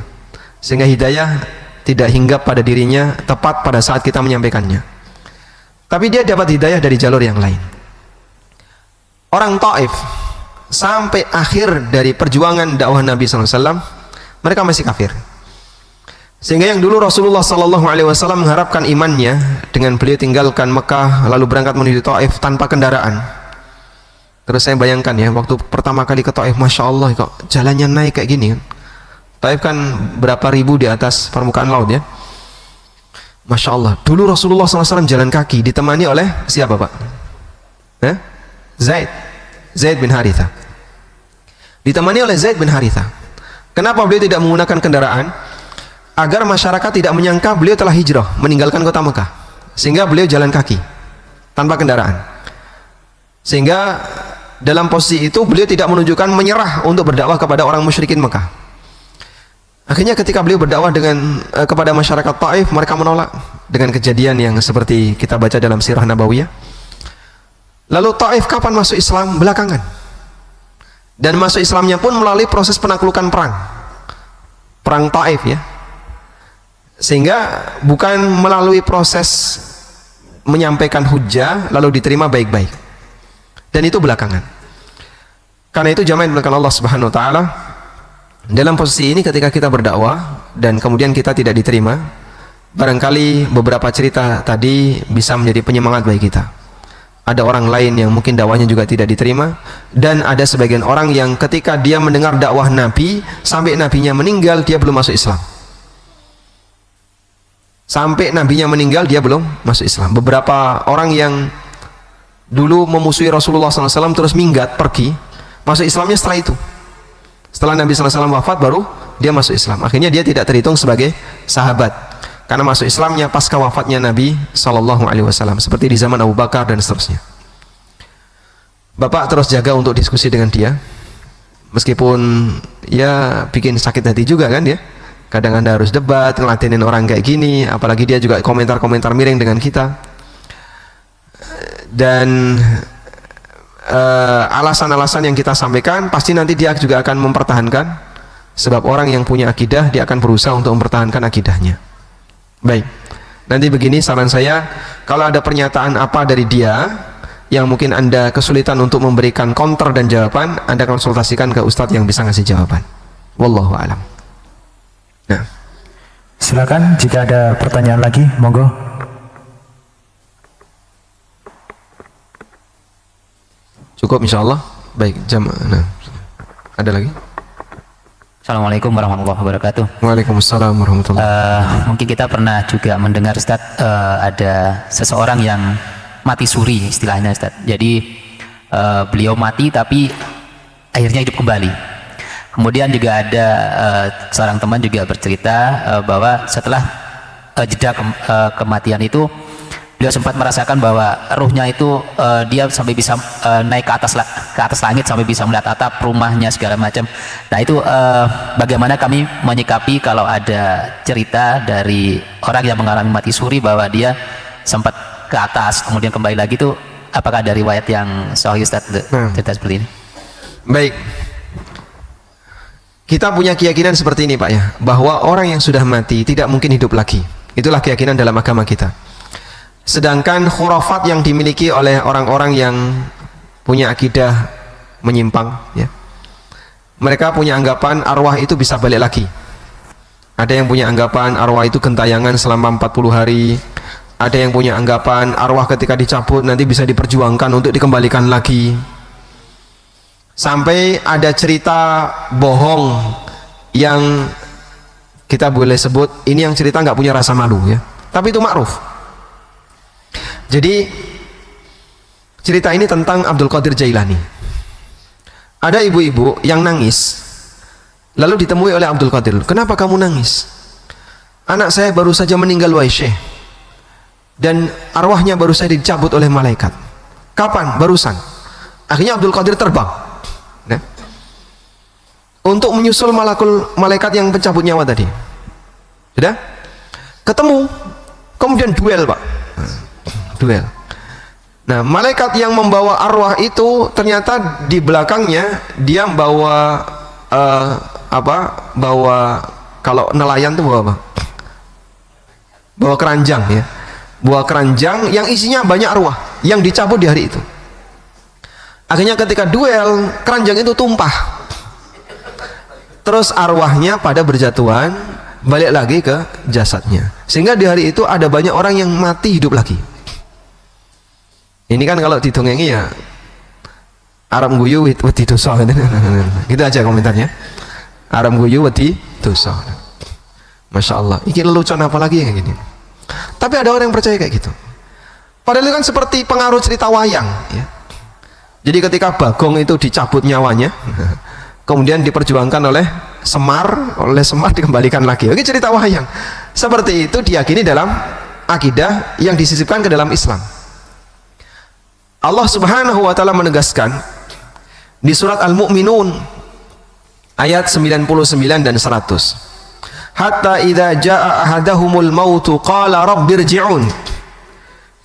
sehingga hidayah tidak hinggap pada dirinya tepat pada saat kita menyampaikannya. Tapi dia dapat hidayah dari jalur yang lain. Orang Taif sampai akhir dari perjuangan dakwah Nabi SAW, mereka masih kafir. Sehingga yang dulu Rasulullah SAW mengharapkan imannya dengan beliau tinggalkan Mekah lalu berangkat menuju Taif tanpa kendaraan. Terus saya bayangkan ya, waktu pertama kali ke Taif, Masya Allah kok jalannya naik kayak gini kan. Taif kan berapa ribu di atas permukaan laut ya. Masya Allah, dulu Rasulullah SAW jalan kaki ditemani oleh siapa Pak? Zaid bin Haritha. Ditemani oleh Zaid bin Haritha. Kenapa beliau tidak menggunakan kendaraan? Agar masyarakat tidak menyangka beliau telah hijrah meninggalkan kota Mekah, sehingga beliau jalan kaki tanpa kendaraan. Sehingga dalam posisi itu beliau tidak menunjukkan menyerah untuk berdakwah kepada orang musyrikin Mekah. Akhirnya ketika beliau berdakwah kepada masyarakat Taif, mereka menolak dengan kejadian yang seperti kita baca dalam sirah Nabawiyah. Lalu Taif kapan masuk Islam? Belakangan. Dan masuk Islamnya pun melalui proses penaklukan perang Taif ya. Sehingga bukan melalui proses menyampaikan hujjah lalu diterima baik-baik. Dan itu belakangan. Karena itu jamaah yang dimuliakan Allah Subhanahu wa taala, dalam posisi ini ketika kita berdakwah dan kemudian kita tidak diterima, barangkali beberapa cerita tadi bisa menjadi penyemangat bagi kita. Ada orang lain yang mungkin dakwahnya juga tidak diterima, dan ada sebagian orang yang ketika dia mendengar dakwah Nabi sampai nabinya meninggal dia belum masuk Islam. Sampai nabinya meninggal dia belum masuk Islam. Beberapa orang yang dulu memusuhi Rasulullah SAW terus minggat pergi, masuk Islamnya setelah itu. Setelah Nabi SAW wafat baru dia masuk Islam. Akhirnya dia tidak terhitung sebagai sahabat karena masuk Islamnya pasca wafatnya Nabi SAW, seperti di zaman Abu Bakar dan seterusnya. Bapak terus jaga untuk diskusi dengan dia, meskipun ya bikin sakit hati juga kan dia. Kadang Anda harus debat, ngeladenin orang kayak gini, apalagi dia juga komentar-komentar miring dengan kita. Dan alasan-alasan yang kita sampaikan pasti nanti dia juga akan mempertahankan, sebab orang yang punya akidah dia akan berusaha untuk mempertahankan akidahnya. Baik, nanti begini saran saya, kalau ada pernyataan apa dari dia yang mungkin Anda kesulitan untuk memberikan counter dan jawaban, Anda konsultasikan ke Ustadz yang bisa ngasih jawaban. Wallahu a'lam. Nah, Silakan jika ada pertanyaan lagi, monggo. cukup insyaallah. Baik, nah, ada lagi? Assalamualaikum warahmatullahi wabarakatuh. Waalaikumsalam warahmatullahi wabarakatuh. Mungkin kita pernah juga mendengar Ustaz, ada seseorang yang mati suri istilahnya Ustaz. Jadi beliau mati tapi akhirnya hidup kembali. Kemudian juga ada seorang teman juga bercerita bahwa setelah jeda kematian itu beliau sempat merasakan bahwa ruhnya itu dia sampai bisa naik ke atas langit sampai bisa melihat atap rumahnya segala macam. Nah itu bagaimana kami menyikapi kalau ada cerita dari orang yang mengalami mati suri bahwa dia sempat ke atas kemudian kembali lagi, itu apakah ada riwayat yang sahih Ustaz cerita seperti ini? Baik, kita punya keyakinan seperti ini Pak ya, bahwa orang yang sudah mati tidak mungkin hidup lagi. Itulah keyakinan dalam agama kita. Sedangkan khurafat yang dimiliki oleh orang-orang yang punya akidah menyimpang ya, mereka punya anggapan arwah itu bisa balik lagi. Ada yang punya anggapan arwah itu gentayangan selama 40 hari. Ada yang punya anggapan arwah ketika dicabut nanti bisa diperjuangkan untuk dikembalikan lagi. Sampai ada cerita bohong yang kita boleh sebut ini yang cerita nggak punya rasa malu ya, tapi itu ma'ruf. Jadi cerita ini tentang Abdul Qadir Jailani. Ada ibu-ibu yang nangis, lalu ditemui oleh Abdul Qadir. Kenapa kamu nangis? Anak saya baru saja meninggal wahai Syekh, dan arwahnya baru saja dicabut oleh malaikat. Kapan? Barusan. Akhirnya Abdul Qadir terbang nah, untuk menyusul malaikat yang pencabut nyawa tadi. Sudah? Ketemu, kemudian duel Pak. Duel. Nah, malaikat yang membawa arwah itu ternyata di belakangnya dia bawa bawa, kalau nelayan tuh bawa apa? Bawa keranjang ya. Bawa keranjang yang isinya banyak arwah yang dicabut di hari itu. Akhirnya ketika duel, keranjang itu tumpah. Terus arwahnya pada berjatuhan balik lagi ke jasadnya. Sehingga di hari itu ada banyak orang yang mati hidup lagi. Ini kan kalau didongengi ya aram guyu wedi dosa gitu aja komentarnya. Aram guyu wedi dosa. Masya Allah, ini lelucon apa lagi yang gini. Tapi ada orang yang percaya kayak gitu. Padahal itu kan seperti pengaruh cerita wayang ya. Jadi ketika Bagong itu dicabut nyawanya kemudian diperjuangkan oleh Semar dikembalikan lagi. Oke, cerita wayang seperti itu diyakini dalam akidah yang disisipkan ke dalam Islam. Allah Subhanahu wa taala menegaskan di surat Al-Mu'minun ayat 99 dan 100. Hatta idza jaa ahadahumul mautu qala rabbirji'un.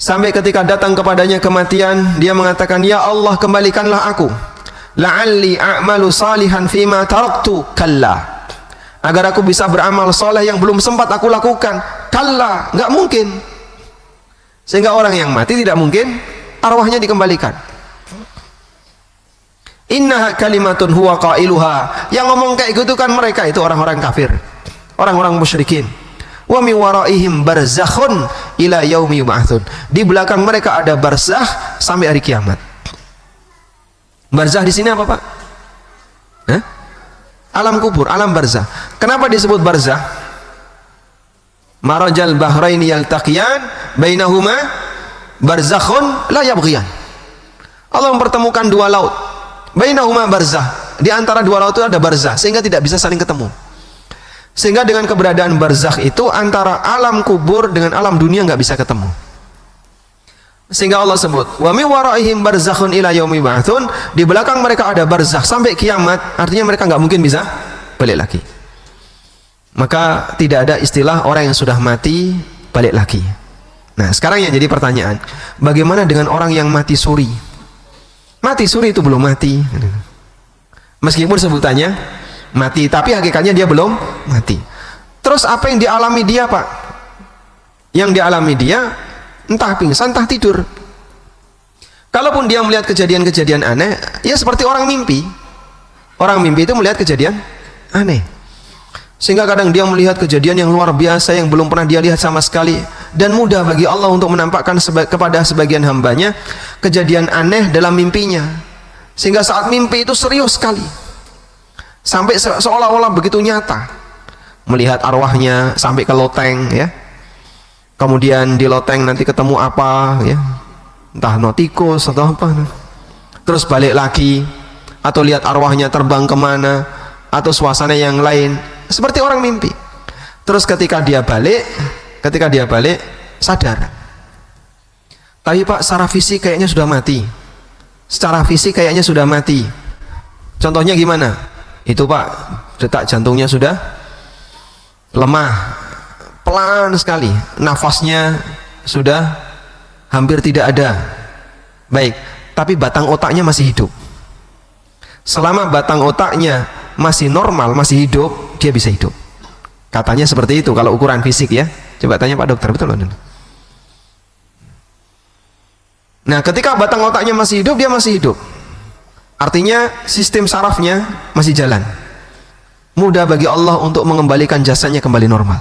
Sampai ketika datang kepadanya kematian, dia mengatakan, "Ya Allah, kembalikanlah aku. La'alli a'malu salihan fima taraktu." Kalla. Agar aku bisa beramal soleh yang belum sempat aku lakukan. Kalla, enggak mungkin. Sehingga orang yang mati tidak mungkin arwahnya dikembalikan. Innaha kalimatun huwa qailuha. Yang ngomong kayak gitu kan mereka itu orang-orang kafir, orang-orang musyrikin. Wa min waraihim barzakhun ila yaumi yub'atsun. Di belakang mereka ada barzakh sampai hari kiamat. Barzakh di sini apa, Pak? Hah? Alam kubur, alam barzakh. Kenapa disebut barzakh? Marajal bahraini yaltaqiyan bainahuma barzakhun la yabghiyan. Allah mempertemukan dua laut. Bainahuma barzakh. Di antara dua laut itu ada barzakh sehingga tidak bisa saling ketemu. Sehingga dengan keberadaan barzakh itu antara alam kubur dengan alam dunia nggak bisa ketemu. Sehingga Allah sebut, wa min waraihim barzakhun ila yaumi yub'atsun. Di belakang mereka ada barzakh sampai kiamat. Artinya mereka nggak mungkin bisa balik lagi. Maka tidak ada istilah orang yang sudah mati balik lagi. Nah, sekarang yang jadi pertanyaan, bagaimana dengan orang yang mati suri? Mati suri itu belum mati. Meskipun sebutannya mati, tapi hakikatnya dia belum mati. Terus apa yang dialami dia, Pak? Yang dialami dia entah pingsan, entah tidur. Kalaupun dia melihat kejadian-kejadian aneh, ya seperti orang mimpi. Orang mimpi itu melihat kejadian aneh. Sehingga kadang dia melihat kejadian yang luar biasa yang belum pernah dia lihat sama sekali. Dan mudah bagi Allah untuk menampakkan kepada sebagian hambanya kejadian aneh dalam mimpinya. Sehingga saat mimpi itu serius sekali. Sampai seolah-olah begitu nyata. Melihat arwahnya sampai ke loteng ya. Kemudian di loteng nanti ketemu apa ya. Entah tikus atau apa. Terus balik lagi. Atau lihat arwahnya terbang kemana. Atau suasana yang lain. Seperti orang mimpi. Terus ketika dia balik sadar. Tapi Pak, secara fisik kayaknya sudah mati. Secara fisik kayaknya sudah mati. Contohnya gimana? Itu Pak, detak jantungnya sudah lemah, pelan sekali, nafasnya sudah hampir tidak ada. Baik, tapi batang otaknya masih hidup. Selama batang otaknya masih normal, masih hidup, dia bisa hidup. Katanya seperti itu kalau ukuran fisik ya. Coba tanya Pak Dokter, betul loh. Nah, ketika batang otaknya masih hidup, dia masih hidup. Artinya sistem sarafnya masih jalan. Mudah bagi Allah untuk mengembalikan jasadnya kembali normal.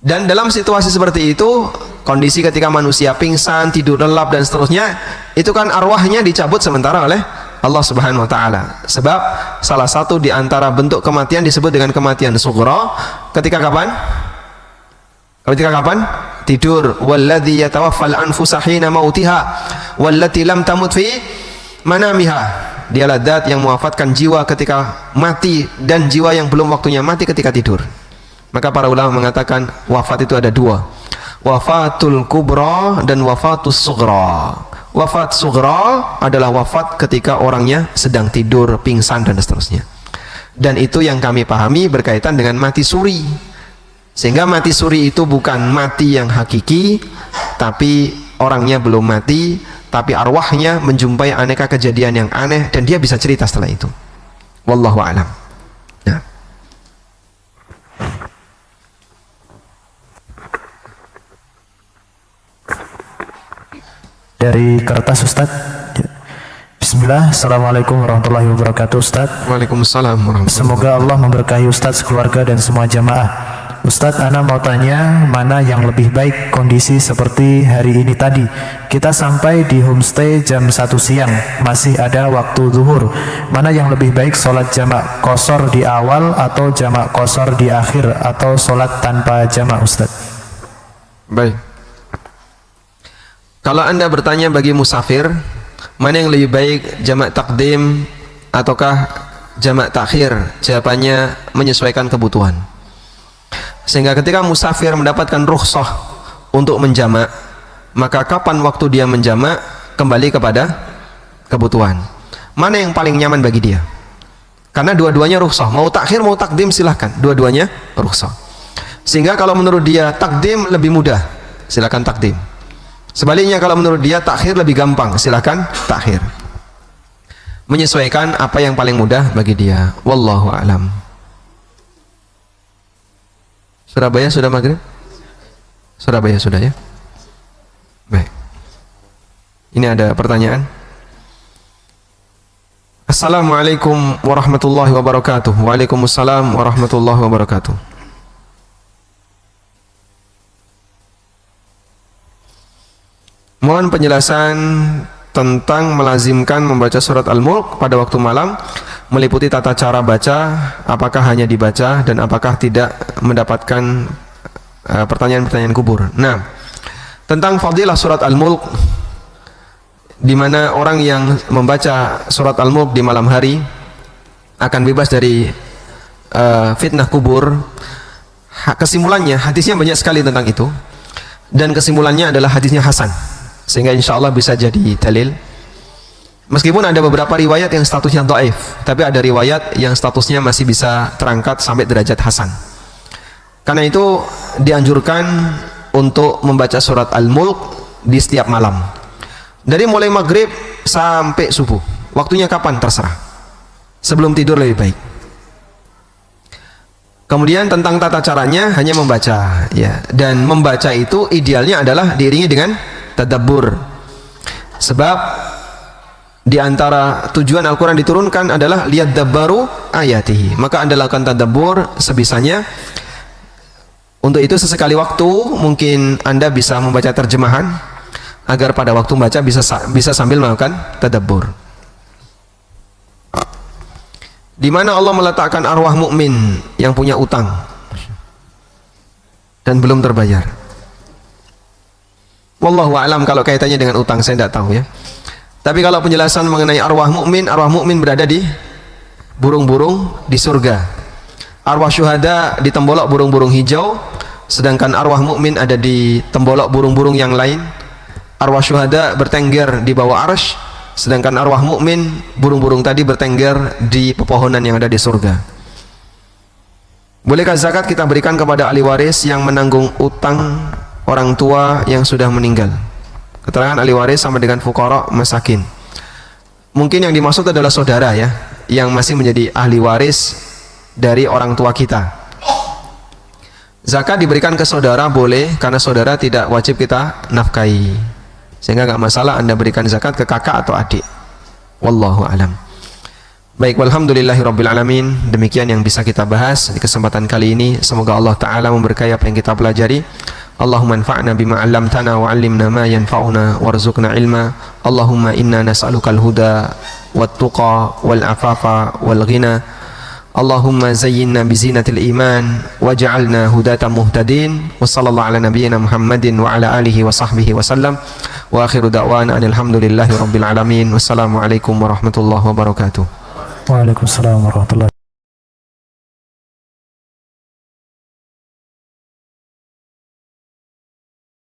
Dan dalam situasi seperti itu, kondisi ketika manusia pingsan, tidur lelap dan seterusnya, itu kan arwahnya dicabut sementara oleh Allah Subhanahu wa taala. Sebab salah satu di antara bentuk kematian disebut dengan kematian sughra. Ketika kapan? Ketika kapan? Tidur. Walladzi yatawaffal anfusa hina mautiha wallati lam tamut fi manamiha. Dialah zat yang mewafatkan jiwa ketika mati dan jiwa yang belum waktunya mati ketika tidur. Maka para ulama mengatakan wafat itu ada dua, wafatul kubra dan wafatus sughra. Wafat sughra adalah wafat ketika orangnya sedang tidur, pingsan dan seterusnya. Dan itu yang kami pahami berkaitan dengan mati suri. Sehingga mati suri itu bukan mati yang hakiki, tapi orangnya belum mati, tapi arwahnya menjumpai aneka kejadian yang aneh dan dia bisa cerita setelah itu. Wallahu a'lam. Nah. Dari kertas Ustadz. Bismillah, Assalamualaikum warahmatullahi wabarakatuh Ustadz. Waalaikumsalam warahmatullahi wabarakatuh. Semoga Allah memberkahi Ustadz, keluarga dan semua jamaah. Ustadz, ana mau tanya, mana yang lebih baik kondisi seperti hari ini tadi? Kita sampai di homestay jam 1 siang, masih ada waktu zuhur. Mana yang lebih baik, sholat jamak qashar di awal atau jamak qashar di akhir, atau sholat tanpa jamak Ustadz? Baik. Kalau Anda bertanya bagi musafir, mana yang lebih baik, jamak takdim ataukah jamak takhir? Jawabannya menyesuaikan kebutuhan. Sehingga ketika musafir mendapatkan rukhsah untuk menjamak, maka kapan waktu dia menjamak kembali kepada kebutuhan. Mana yang paling nyaman bagi dia? Karena dua-duanya rukhsah, mau takhir mau takdim silahkan, dua-duanya rukhsah. Sehingga kalau menurut dia takdim lebih mudah, silahkan takdim. Sebaliknya kalau menurut dia takhir lebih gampang, silahkan takhir. Menyesuaikan apa yang paling mudah bagi dia. Wallahu a'lam. Surabaya sudah maghrib? Surabaya sudah ya? Baik. Ini ada pertanyaan. Assalamualaikum warahmatullahi wabarakatuh. Waalaikumsalam warahmatullahi wabarakatuh. Mohon penjelasan tentang melazimkan membaca surat Al-Mulk pada waktu malam, meliputi tata cara baca, apakah hanya dibaca dan apakah tidak mendapatkan pertanyaan-pertanyaan kubur. Nah, tentang fadilah surat Al-Mulk, di mana orang yang membaca surat Al-Mulk di malam hari akan bebas dari fitnah kubur. Kesimpulannya, hadisnya banyak sekali tentang itu, dan kesimpulannya adalah hadisnya hasan, sehingga insya Allah bisa jadi dalil. Meskipun ada beberapa riwayat yang statusnya dhaif, tapi ada riwayat yang statusnya masih bisa terangkat sampai derajat hasan. Karena itu dianjurkan untuk membaca surat Al-Mulk di setiap malam, dari mulai maghrib sampai subuh. Waktunya kapan terserah, sebelum tidur lebih baik. Kemudian tentang tata caranya hanya membaca ya, dan membaca itu idealnya adalah diiringi dengan tadabbur. Sebab di antara tujuan Al-Quran diturunkan adalah liyadabbaru ayatihi, maka Anda lakukan tadabbur sebisanya. Untuk itu sesekali waktu mungkin Anda bisa membaca terjemahan, agar pada waktu membaca bisa sambil melakukan tadabbur. Di mana Allah meletakkan arwah mukmin yang punya utang dan belum terbayar? Wallahu a'lam kalau kaitannya dengan utang saya tidak tahu ya. Tapi kalau penjelasan mengenai arwah mukmin berada di burung-burung di surga. Arwah syuhada di tembolok burung-burung hijau, sedangkan arwah mukmin ada di tembolok burung-burung yang lain arwah syuhada bertengger di bawah arsy, sedangkan arwah mukmin, burung-burung tadi bertengger di pepohonan yang ada di surga. Bolehkah zakat kita berikan kepada ahli waris yang menanggung utang orang tua yang sudah meninggal? Keterangan ahli waris sama dengan fuqara masakin. Mungkin yang dimaksud adalah saudara ya, yang masih menjadi ahli waris dari orang tua kita. Zakat diberikan ke saudara boleh, karena saudara tidak wajib kita nafkahi, sehingga nggak masalah Anda berikan zakat ke kakak atau adik. Wallahu alam. Baik, walhamdulillahirabbil alamin. Demikian yang bisa kita bahas di kesempatan kali ini. Semoga Allah taala memberkahi apa yang kita pelajari. Allahumma anfa'na bima 'allamtana wa 'allimna ma yanfa'una warzuqna ilma. Allahumma inna nas'alukal huda wat tuqa wal afafa wal ghina. Allahumma zayyinna bizinatil iman waj'alna hudatan muhtadin. Wa sallallahu ala nabiyyina Muhammadin wa ala alihi wa sahbihi wa sallam. Wa akhiru da'wana alhamdulillahi rabbil alamin. Wassalamu alaikum warahmatullahi wabarakatuh. Waalaikumsalam warahmatullahi